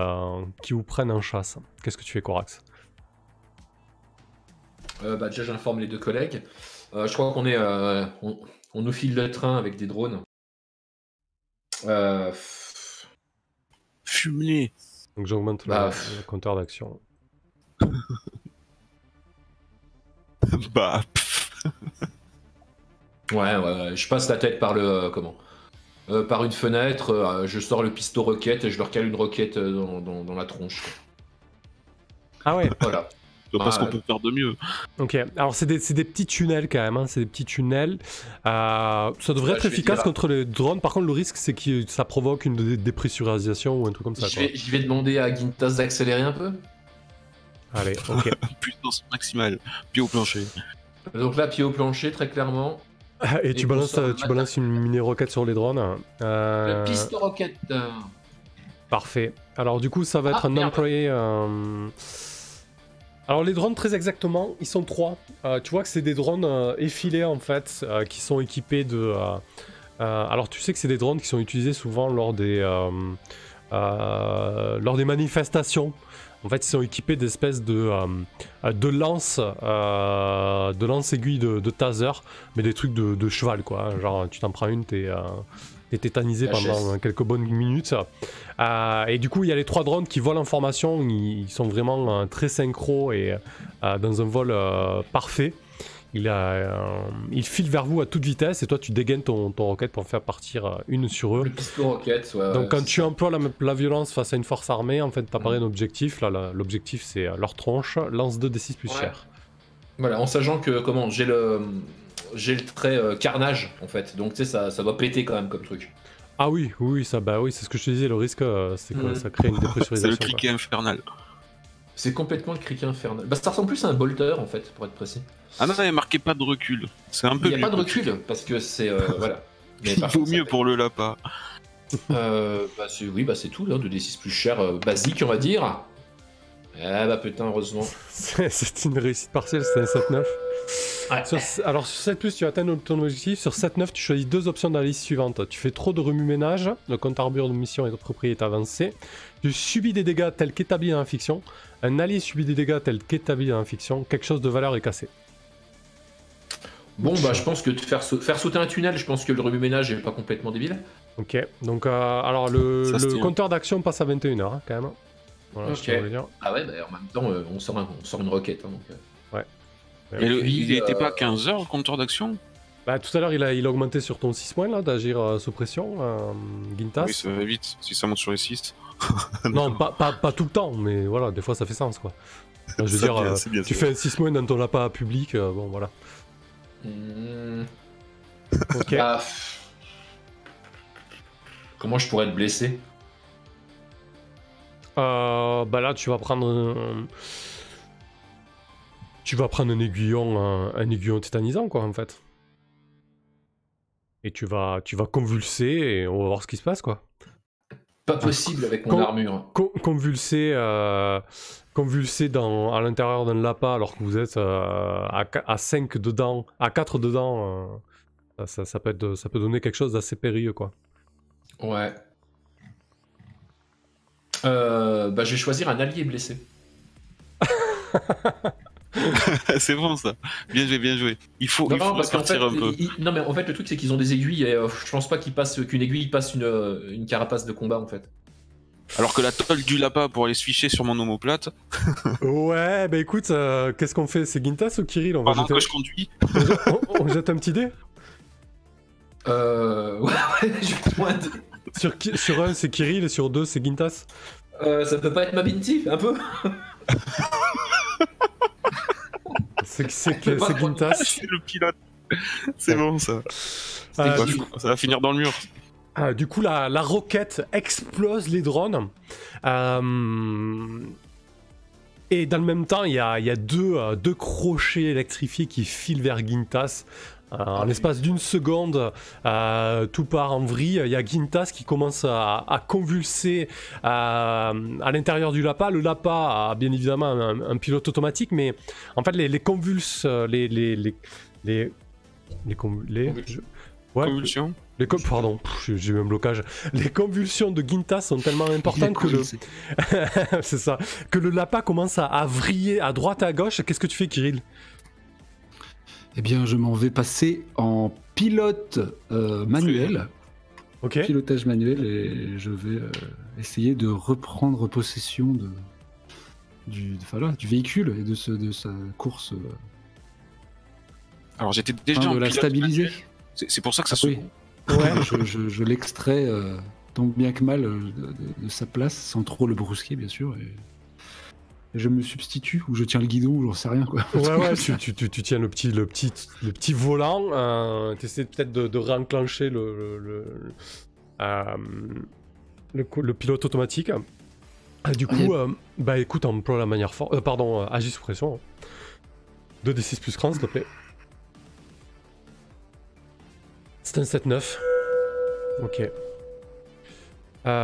vous prennent en chasse. Qu'est-ce que tu fais, Corax? Déjà j'informe les deux collègues. Je crois qu'on est, on nous file le train avec des drones. Fumer. Donc j'augmente le compteur d'action. Ouais, je passe la tête par par une fenêtre, je sors le pistolet roquette et je leur cale une roquette dans la tronche. Ah ouais. Voilà. Parce qu'on peut faire de mieux. Ok, alors c'est des petits tunnels quand même, hein. C'est des petits tunnels. Ça devrait être efficace contre les drones, par contre le risque c'est que ça provoque une dépressurisation ou un truc comme ça. Je vais demander à Gintas d'accélérer un peu. Allez, ok. Puissance maximale, pied au plancher. Donc là, pied au plancher, très clairement. Et tu balances une mini-roquette sur les drones. Le piste roquette. Parfait. Alors du coup, ça va être un employé... Alors les drones, très exactement, ils sont 3. Tu vois que c'est des drones effilés en fait, qui sont équipés de... alors tu sais que c'est des drones qui sont utilisés souvent lors des lors des manifestations. En fait, ils sont équipés d'espèces de lances aiguilles de taser, mais des trucs de cheval, quoi. Genre, tu t'en prends une, t'es tétanisé pendant quelques bonnes minutes. Et du coup, il y a les 3 drones qui volent en formation. Ils sont vraiment très synchro et dans un vol parfait. Il file vers vous à toute vitesse et toi tu dégaines ton roquette pour faire partir une sur eux. Le pistolet roquette, ouais. Donc quand tu emploies la violence face à une force armée, en fait t'apparaît un objectif. Là, l'objectif c'est leur tronche, lance 2d6 plus cher. Voilà, en sachant que j'ai le trait carnage en fait, donc tu sais ça doit péter quand même comme truc. Ah oui, c'est ce que je te disais, le risque c'est que ça crée une dépressurisation. C'est le criquet infernal. C'est complètement le criquet infernal. Bah, ça ressemble plus à un bolter en fait, pour être précis. Ah non, il n'y a marqué pas de recul. C'est un peu. Il n'y a pas de recul parce que c'est. Voilà. Mais il vaut mieux pour le lapin. C'est tout, là, 2d6 plus cher, basique, on va dire. Ah bah putain, heureusement. C'est une réussite partielle, c'est un 7-9. Ouais. Alors sur 7+, tu atteins ton objectif. Sur 7-9, tu choisis 2 options dans la liste suivante. Tu fais trop de remue-ménage, le compte à rebours de mission et approprié est avancé. Tu subis des dégâts tels qu'établis dans la fiction. Un allié subit des dégâts tels qu'établis dans la fiction. Quelque chose de valeur est cassé. Bon, bah je pense que faire sauter un tunnel, je pense que le remue-ménage est pas complètement débile. Ok, donc alors le compteur d'action passe à 21h hein, quand même. Voilà, ok. Ah ouais, bah en même temps, on sort une roquette. Hein, donc, ouais. Et il était pas à 15h le compteur d'action? Bah tout à l'heure il a augmenté sur ton 6 points là d'agir sous pression, Gintas. Oui, ça va vite, si ça monte sur les 6. Non, pas tout le temps, mais voilà, des fois ça fait sens quoi. Enfin, je veux dire, bien, tu fais un 6 points dans ton lapin public, bon voilà. Ok. Comment je pourrais te blesser? Bah là tu vas prendre un aiguillon tétanisant quoi en fait. Et tu vas convulser et on va voir ce qui se passe quoi. Pas possible avec mon armure. Convulser à l'intérieur d'un lapin alors que vous êtes à 5 dedans, à 4 dedans, ça peut donner quelque chose d'assez périlleux quoi. Ouais. Je vais choisir un allié blessé. C'est bon ça. Bien joué. Il faut partir un peu. Non mais en fait le truc c'est qu'ils ont des aiguilles et je pense pas qu'une aiguille passe une carapace de combat en fait. Alors que la tôle du lapin pour aller se ficher sur mon omoplate. Ouais, bah écoute, qu'est-ce qu'on fait? C'est Gintas ou Kirill? Pendant que je conduis. On jette un petit dé? Ouais, je prends un dé. Sur 1 c'est Kirill et sur 2 c'est Gintas. Ça peut pas être ma Binti, un peu? C'est Gintas. C'est le pilote. C'est bon ça. Ça va finir dans le mur. Du coup, la roquette explose les drones. Et dans le même temps, il y a deux crochets électrifiés qui filent vers Gintas. En l'espace d'une seconde, tout part en vrille. Il y a Gintas qui commence à convulser à l'intérieur du lapin. Le lapin a bien évidemment un pilote automatique, mais en fait les convulsions. Pardon, j'ai eu un blocage. Les convulsions de Gintas sont tellement importantes c'est ça, que le lapin commence à vriller à droite et à gauche. Qu'est-ce que tu fais, Kirill? Eh bien, je m'en vais passer en pilote manuel. Ok. Pilotage manuel, et je vais essayer de reprendre possession du véhicule et de sa course. Alors j'étais déjà en de la stabiliser. C'est pour ça que ça se... Oui. Ouais, je l'extrais tant bien que mal de sa place, sans trop le brusquer, bien sûr. Et je me substitue, ou je tiens le guidon, ou j'en sais rien, quoi. Ouais, tu tiens le petit volant, tu essaies peut-être de réenclencher le pilote automatique. Du coup, bah écoute, emploie la manière forte. Agis sous pression. 2d6 plus cran, s'il te plaît. C'est un 7-9. Ok.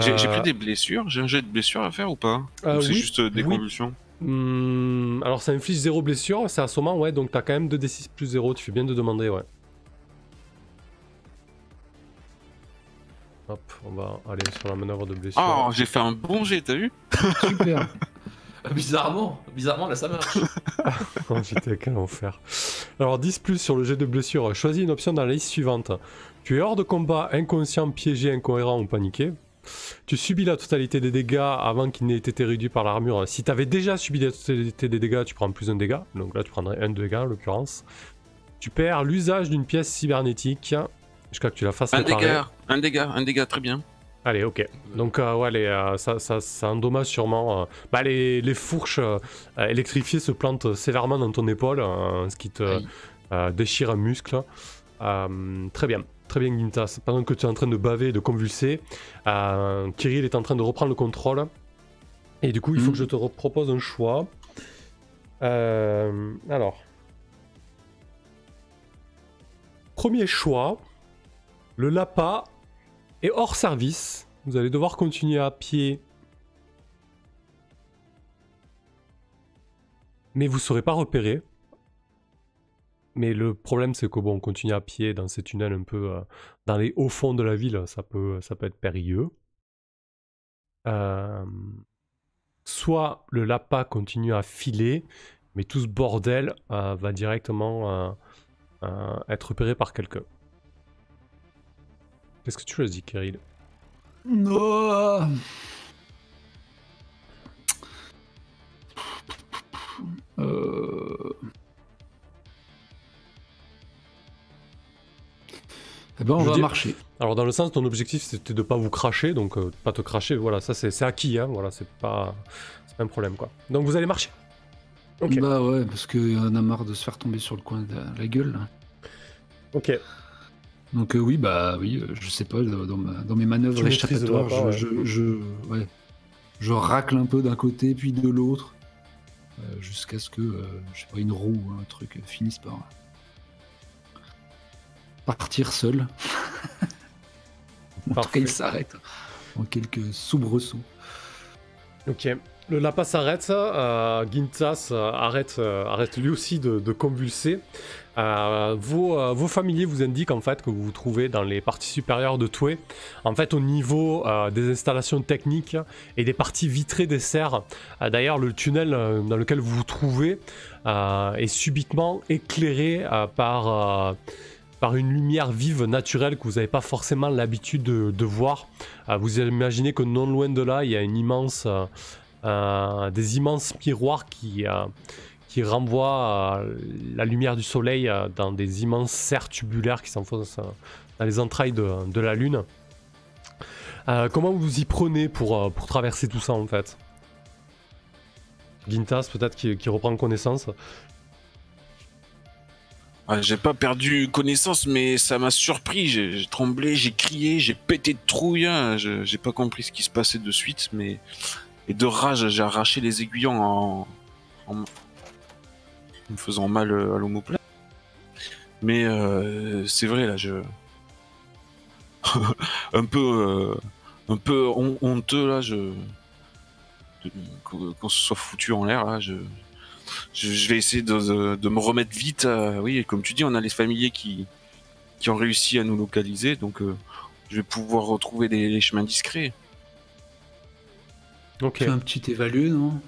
J'ai pris des blessures. J'ai un jet de blessures à faire ou pas? Ou c'est juste des convulsions? Alors ça inflige 0 blessure, c'est assommant, ouais, donc t'as quand même 2d6 plus 0, tu fais bien de demander, ouais. Hop, on va aller sur la manœuvre de blessure. Oh, j'ai fait un bon jet, t'as vu? Super. Bizarrement, là ça marche. Oh putain, quel enfer. Alors 10+ sur le jet de blessure. Choisis une option dans la liste suivante. Tu es hors de combat, inconscient, piégé, incohérent ou paniqué. Tu subis la totalité des dégâts avant qu'il n'ait été réduit par l'armure. Si tu avais déjà subi la totalité des dégâts, tu prends plus un dégât. Donc là, tu prendrais un dégât en l'occurrence. Tu perds l'usage d'une pièce cybernétique jusqu'à que tu la fasses réparer. Un dégât, très bien. Allez, ok. Donc, ouais, ça endommage sûrement. Les fourches électrifiées se plantent sévèrement dans ton épaule, ce qui te déchire un muscle. Très bien, Gintas. Pendant que tu es en train de baver et de convulser, Kirill est en train de reprendre le contrôle. Et du coup, il faut que je te propose un choix. Alors. Premier choix, le Lapa est hors service. Vous allez devoir continuer à pied. Mais vous ne serez pas repéré. Mais le problème, c'est que bon, on continue à pied dans ces tunnels un peu dans les hauts fonds de la ville. Ça peut être périlleux. Soit le Lapa continue à filer, mais tout ce bordel va directement être repéré par quelqu'un. Qu'est-ce que tu choisis, Kirill? Non. Eh ben on va marcher. Alors dans le sens, ton objectif c'était de pas vous cracher, donc pas te cracher, voilà, ça c'est acquis, hein, voilà, c'est pas un problème quoi. Donc vous allez marcher. Okay. Bah ouais, parce qu'il en a marre de se faire tomber sur le coin de la gueule. Là. Ok. Donc oui, je sais pas, dans mes manœuvres échappatoires, je racle un peu d'un côté puis de l'autre, jusqu'à ce que, je sais pas, une roue ou un truc finisse par partir seul. En tout cas, il s'arrête en quelques soubresauts. Ok. Le Lapa s'arrête, Gintas arrête lui aussi de convulser. Vos familiers vous indiquent en fait que vous vous trouvez dans les parties supérieures de Toué, en fait au niveau des installations techniques et des parties vitrées des serres. D'ailleurs, le tunnel dans lequel vous vous trouvez est subitement éclairé par une lumière vive naturelle que vous n'avez pas forcément l'habitude de voir. Vous imaginez que non loin de là, il y a des immenses miroirs qui renvoient la lumière du soleil dans des immenses serres tubulaires qui s'enfoncent dans les entrailles de la lune. Comment vous y prenez pour traverser tout ça en fait? Gintas peut-être qui reprend connaissance. J'ai pas perdu connaissance, mais ça m'a surpris. J'ai tremblé, j'ai crié, j'ai pété de trouille. J'ai pas compris ce qui se passait de suite, mais et de rage, j'ai arraché les aiguillons en me faisant mal à l'omoplate. Mais c'est vrai là, un peu honteux là, qu'on se soit foutu en l'air là, je vais essayer de me remettre vite. Oui, et comme tu dis, on a les familiers qui ont réussi à nous localiser, donc je vais pouvoir retrouver les chemins discrets. Ok. Fais un petit évalué, non?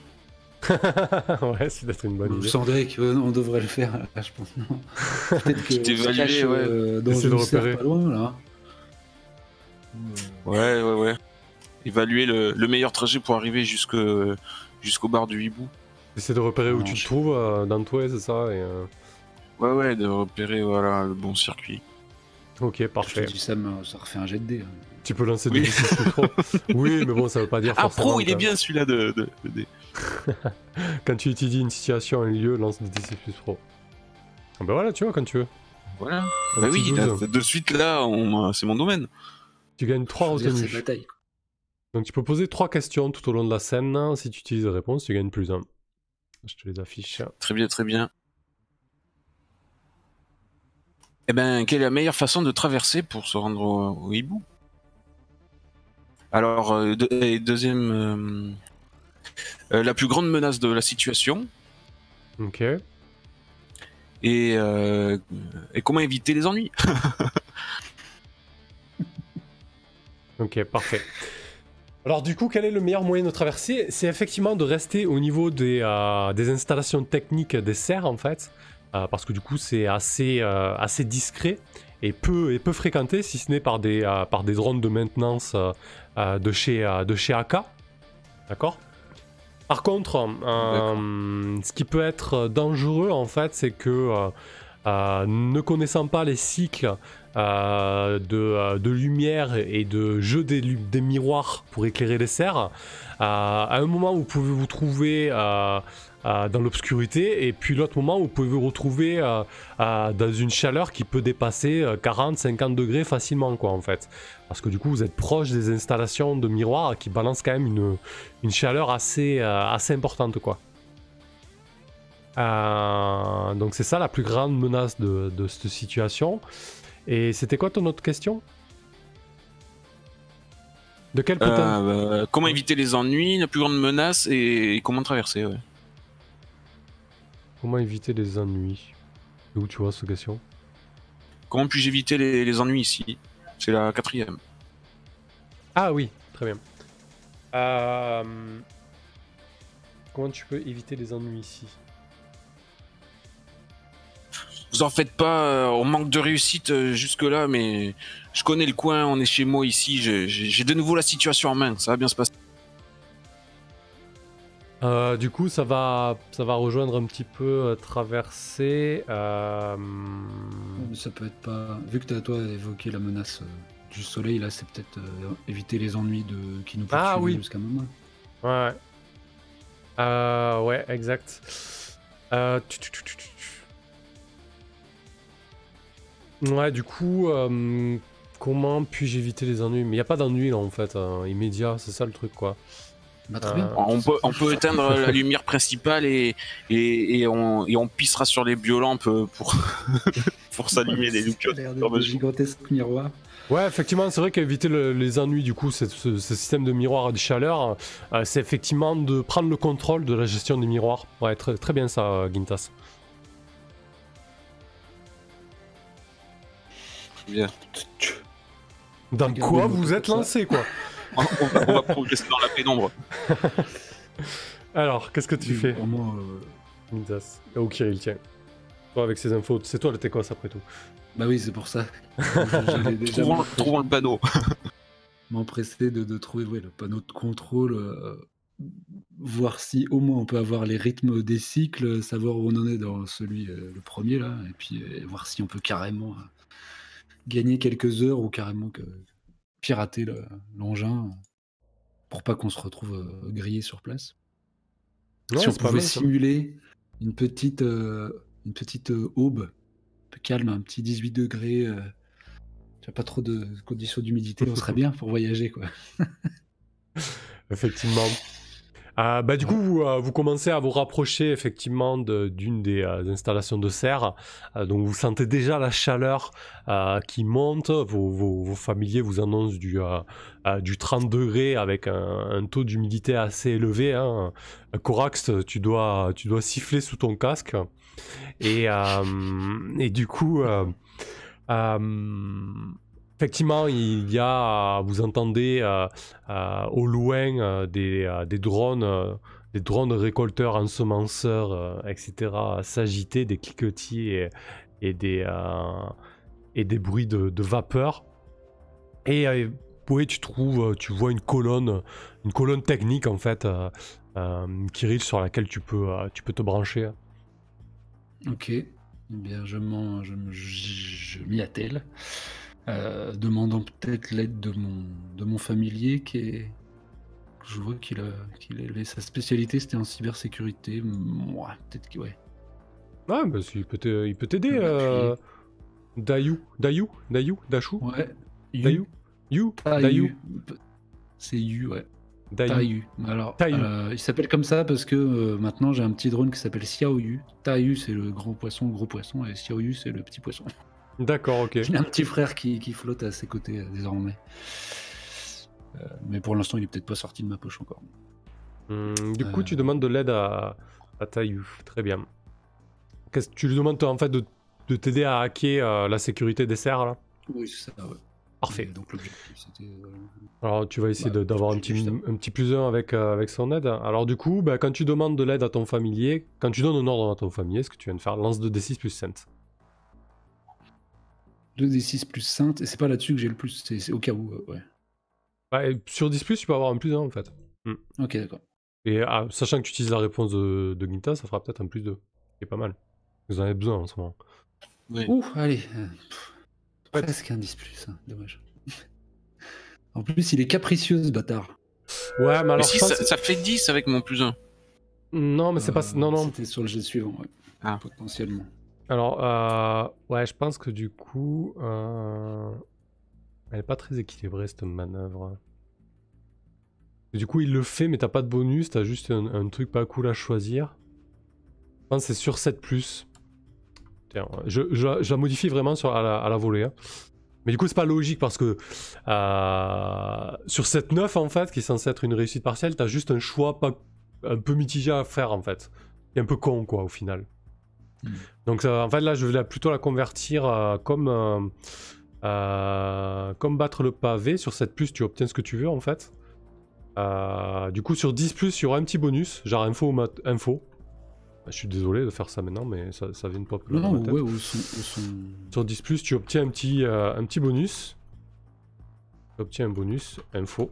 Ouais, c'est peut-être une bonne idée. Vous sentez qu'on devrait le faire, là, je pense. Non. Peut-être que petit évalué, ouais. Dans une serre pas loin, là. Ouais. Évaluer le meilleur trajet pour arriver jusqu'au bar du hibou. Essayer de repérer où tu te trouves dans toi, c'est ça et Ouais, de repérer voilà, le bon circuit. Ok, parfait. Je te dis ça refait un jet de dés. Tu peux lancer des D6 pro. Oui, mais bon, ça veut pas dire forcément. Pro, il est bien celui-là de dés. Quand tu étudies une situation, un lieu, lance des D6 pro. Ben voilà, tu vois, quand tu veux. Voilà. Bah oui, de suite là, c'est mon domaine. Tu gagnes 3 retenues. Bataille. Donc tu peux poser 3 questions tout au long de la scène. Si tu utilises les réponses, tu gagnes plus 1. Je te les affiche. Très bien. Eh ben, quelle est la meilleure façon de traverser pour se rendre au hibou? Alors, deuxième... la plus grande menace de la situation. Ok. Et comment éviter les ennuis? Ok, parfait. Alors du coup, quel est le meilleur moyen de traverser? C'est effectivement de rester au niveau des installations techniques des serres en fait, parce que du coup c'est assez discret et peu fréquenté, si ce n'est par des drones de maintenance de chez AK. D'accord? Par contre, ce qui peut être dangereux en fait, c'est que ne connaissant pas les cycles de lumière et de jeu des miroirs pour éclairer les serres, à un moment vous pouvez vous trouver dans l'obscurité, et puis l'autre moment vous pouvez vous retrouver dans une chaleur qui peut dépasser 40-50 degrés facilement quoi en fait, parce que du coup vous êtes proche des installations de miroirs qui balancent quand même une chaleur assez importante quoi. Donc c'est ça la plus grande menace de cette situation. Et c'était quoi ton autre question? De quel côté? Comment éviter les ennuis, la plus grande menace, et comment traverser, ouais. Comment éviter les ennuis? D'où tu vois cette question? Comment puis-je éviter les ennuis ici? C'est la 4e. Ah oui, très bien. Comment tu peux éviter les ennuis ici? Vous en faites pas, on manque de réussite jusque-là, mais je connais le coin, on est chez moi ici, j'ai de nouveau la situation en main, ça va bien se passer. Du coup, ça va rejoindre un petit peu traverser. Ça peut être pas. Vu que toi évoqué la menace du soleil, là, c'est peut-être éviter les ennuis qui nous poursuivent jusqu'à un moment. Ouais. Ouais, exact. Ouais, du coup, comment puis-je éviter les ennuis? Mais il n'y a pas d'ennui là en fait, immédiat, c'est ça le truc quoi. Bah, très bien. On peut éteindre la lumière principale et on pissera sur les biolampes pour s'allumer des loupiottes. De gigantesques miroirs. Ouais, effectivement, c'est vrai qu'éviter les ennuis, du coup, ce système de miroir de chaleur, c'est effectivement de prendre le contrôle de la gestion des miroirs. Ouais, très, très bien ça, Gintas. Bien. Dans quoi vous êtes lancé, quoi? On va progresser dans la pénombre. Alors, qu'est-ce que tu fais? Pour moi, Gintas. Oh, Kirill, tiens. Toi, avec ces infos, c'est toi le Técos après tout. Bah oui, c'est pour ça. Trouvons le panneau. M'empresser de trouver le panneau de contrôle, voir si au moins on peut avoir les rythmes des cycles, savoir où on en est dans celui, le premier là, et puis voir si on peut carrément gagner quelques heures ou carrément pirater l'engin pour pas qu'on se retrouve grillé sur place. Ouais, si on c'est pas pouvait mal, ça. simuler une petite aube, un peu calme, un petit 18 degrés, pas trop de conditions d'humidité, on serait bien pour voyager quoi. Effectivement. Bah, du coup, vous commencez à vous rapprocher effectivement d'une des installations de serre. Donc vous sentez déjà la chaleur qui monte. Vos familiers vous annoncent du 30 degrés avec un taux d'humidité assez élevé. Hein. Corax, tu dois siffler sous ton casque. Et du coup... effectivement, vous entendez au loin des drones récolteurs, ensemenceurs, etc. s'agiter, des cliquetis et des bruits de vapeur. Et oui, tu vois une colonne technique en fait, Kirill, sur laquelle tu peux te brancher. Ok, eh bien je m'y attelle. Demandant peut-être l'aide de mon familier je vois qu'il avait sa spécialité, c'était en cybersécurité. Ouais, peut-être qu'il ouais. Ah bah il peut t'aider. Dachou. Ouais. Dayu. C'est Yu, ouais. Dayu. Alors, il s'appelle comme ça parce que maintenant j'ai un petit drone qui s'appelle Xiaoyu. Dayu c'est le gros poisson, et Xiaoyu c'est le petit poisson. D'accord, ok. Il a un petit frère qui flotte à ses côtés désormais. Mais pour l'instant, il est peut-être pas sorti de ma poche encore. Du coup, tu demandes de l'aide à Tayu. Très bien. Tu lui demandes en fait de t'aider à hacker la sécurité des serres là? Oui, c'est ça, ouais. Parfait. Donc l'objectif, c'était... Alors tu vas essayer d'avoir un petit plus 1 avec son aide. Alors du coup, quand tu demandes de l'aide à ton familier, quand tu donnes un ordre à ton familier, ce que tu viens de faire, lance 2d6 plus sainte. 2d6 plus sainte, et c'est pas là-dessus que j'ai le plus, c'est au cas où, ouais. Et sur 10+, tu peux avoir un plus 1 en fait. Ok, d'accord. Et sachant que tu utilises la réponse de Ginta, ça fera peut-être un plus 2. C'est pas mal. Vous en avez besoin en ce moment. Oui. Ouh, allez. Presque un 10+, hein, dommage. En plus, il est capricieux, ce bâtard. Ouais, mais alors... Mais si, ça fait 10 avec mon plus 1. Non, mais c'est pas... Non. C'était sur le jet suivant, ouais. Ah. Potentiellement. Alors, ouais, je pense que du coup... Elle est pas très équilibrée, cette manœuvre. Du coup, il le fait, mais t'as pas de bonus, t'as juste un truc pas cool à choisir. Je pense que c'est sur 7+. Tiens, je la modifie vraiment à la volée. Hein. Mais du coup, c'est pas logique parce que sur cette 9, en fait, qui est censée être une réussite partielle, t'as juste un choix un peu mitigé à faire, en fait. Et un peu con, quoi, au final. Donc, en fait, là, je vais plutôt la convertir comme battre le pavé. Sur 7+, tu obtiens ce que tu veux, en fait. Du coup, sur 10+, il y aura un petit bonus, genre info. Je suis désolé de faire ça maintenant, mais ça vient de pop. Non, ouais, Sur 10+, tu obtiens un petit bonus. Tu obtiens un bonus, info.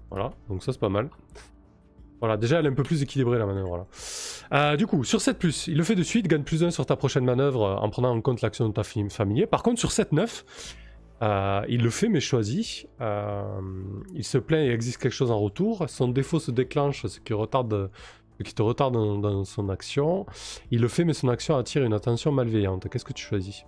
Voilà, donc ça c'est pas mal. Voilà, déjà elle est un peu plus équilibrée la manœuvre là. Du coup, sur 7+, il le fait de suite, gagne plus 1 sur ta prochaine manœuvre en prenant en compte l'action de ta familier. Par contre, sur 7-9, il le fait mais choisit. Il se plaint et exige quelque chose en retour. Son défaut se déclenche, ce qui te retarde dans son action. Il le fait mais son action attire une attention malveillante. Qu'est-ce que tu choisis?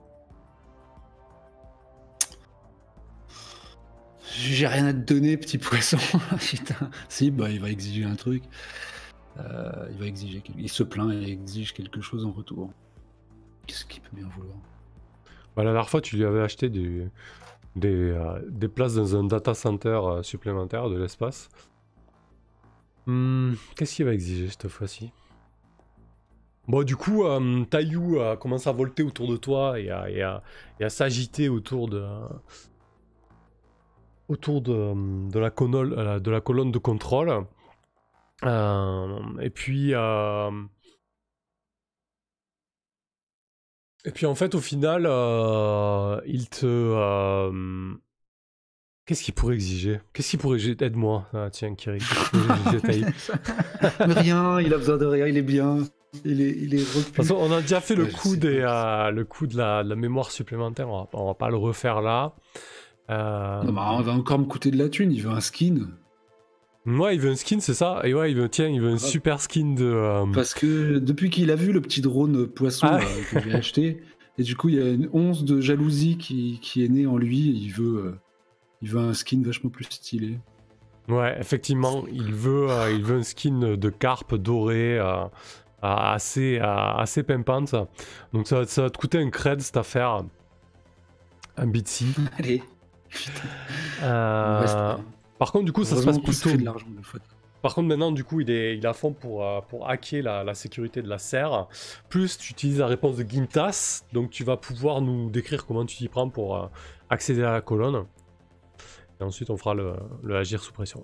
J'ai rien à te donner, petit poisson. Putain. Si, il va exiger un truc. Il se plaint et exige quelque chose en retour. Qu'est-ce qu'il peut bien vouloir? La dernière fois, tu lui avais acheté des places dans un data center supplémentaire de l'espace. Qu'est-ce qu'il va exiger cette fois-ci? Bon, du coup, Taïyu commence à volter autour de toi et à s'agiter autour de la colonne de contrôle. Et puis en fait, au final, il te... Qu'est-ce qu'il pourrait exiger? Qu'est-ce qu'il pourrait exiger? Aide-moi. Ah, tiens, Kiri. Mais rien, il a besoin de rien, il est bien. Il est de toute façon, on a déjà fait le coup de la mémoire supplémentaire. On va pas le refaire là. Non, on va encore me coûter de la thune. Il veut un skin. Ouais, il veut un skin, c'est ça. Et ouais, il veut un super skin de... Parce que depuis qu'il a vu le petit drone poisson que j'ai acheté, et du coup, il y a une once de jalousie qui est née en lui. Et il veut un skin vachement plus stylé. Ouais, effectivement, il veut un skin de carpe doré assez pimpante. Donc ça va te coûter un cred cette affaire. Un bitsy. Allez. Par contre, du coup, ça se passe plutôt... de l'argent, de fois. Par contre, maintenant, du coup, il est à fond pour hacker la sécurité de la serre. Plus, tu utilises la réponse de Gintas, donc tu vas pouvoir nous décrire comment tu t'y prends pour accéder à la colonne. Et ensuite, on fera le agir sous pression.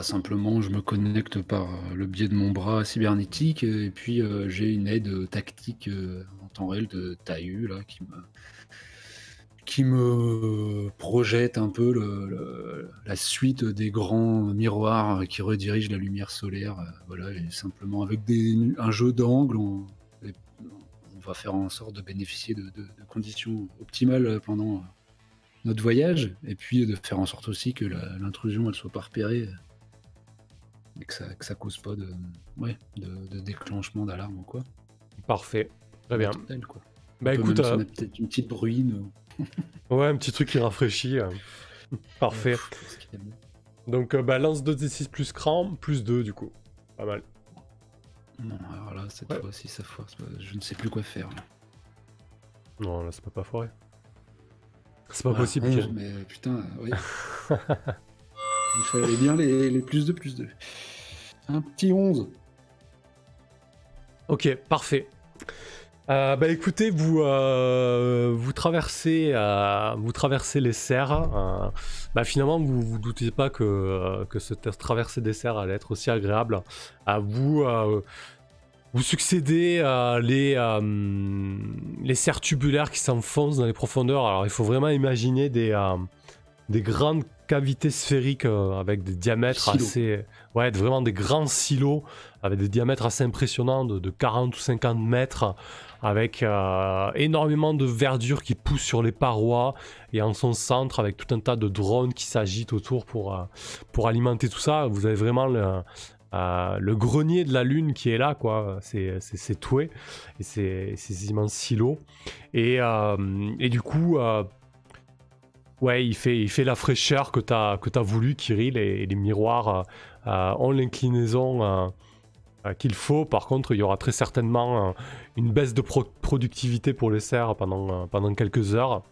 Simplement, je me connecte par le biais de mon bras cybernétique, et puis j'ai une aide tactique en temps réel de Taïyu, là, qui me projette un peu la suite des grands miroirs qui redirigent la lumière solaire. Et simplement avec un jeu d'angle, on va faire en sorte de bénéficier de conditions optimales pendant notre voyage, et puis de faire en sorte aussi que l'intrusion elle soit pas repérée et que ça cause pas de déclenchement d'alarme ou quoi. Parfait, très bien. Total, quoi. Écoute, on a peut-être une petite bruine. Ouais, un petit truc qui rafraîchit. Parfait. Donc lance 2d6 plus cran, plus 2 du coup. Pas mal. Non, alors là, cette fois-ci, ça force. Je ne sais plus quoi faire. Là. Non, là, c'est pas foiré. C'est pas possible. 11, mais putain, oui. Il fallait bien les plus 2. Un petit 11. Ok, parfait. Écoutez, vous traversez les serres. Finalement, vous doutez pas que cette traversée des serres allait être aussi agréable. Vous succédez à les serres tubulaires qui s'enfoncent dans les profondeurs. Alors il faut vraiment imaginer des grandes cavités sphériques avec des diamètres assez... Ouais, vraiment des grands silos avec des diamètres assez impressionnants de 40 ou 50 mètres, avec énormément de verdure qui pousse sur les parois, et en son centre avec tout un tas de drones qui s'agitent autour pour alimenter tout ça. Vous avez vraiment le grenier de la lune qui est là, quoi. C'est Toué et ces immenses silos, et du coup ouais, il fait la fraîcheur que t'as voulu, Kirill, et les miroirs ont l'inclinaison qu'il faut. Par contre, il y aura très certainement une baisse de productivité pour les serres pendant quelques heures.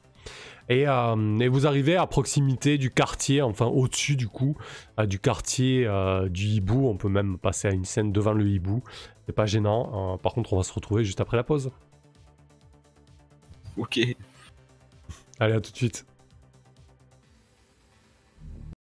Et vous arrivez à proximité du quartier, enfin au-dessus du coup, du quartier du hibou. On peut même passer à une scène devant le hibou, c'est pas gênant. Par contre, on va se retrouver juste après la pause. Ok. Allez, à tout de suite.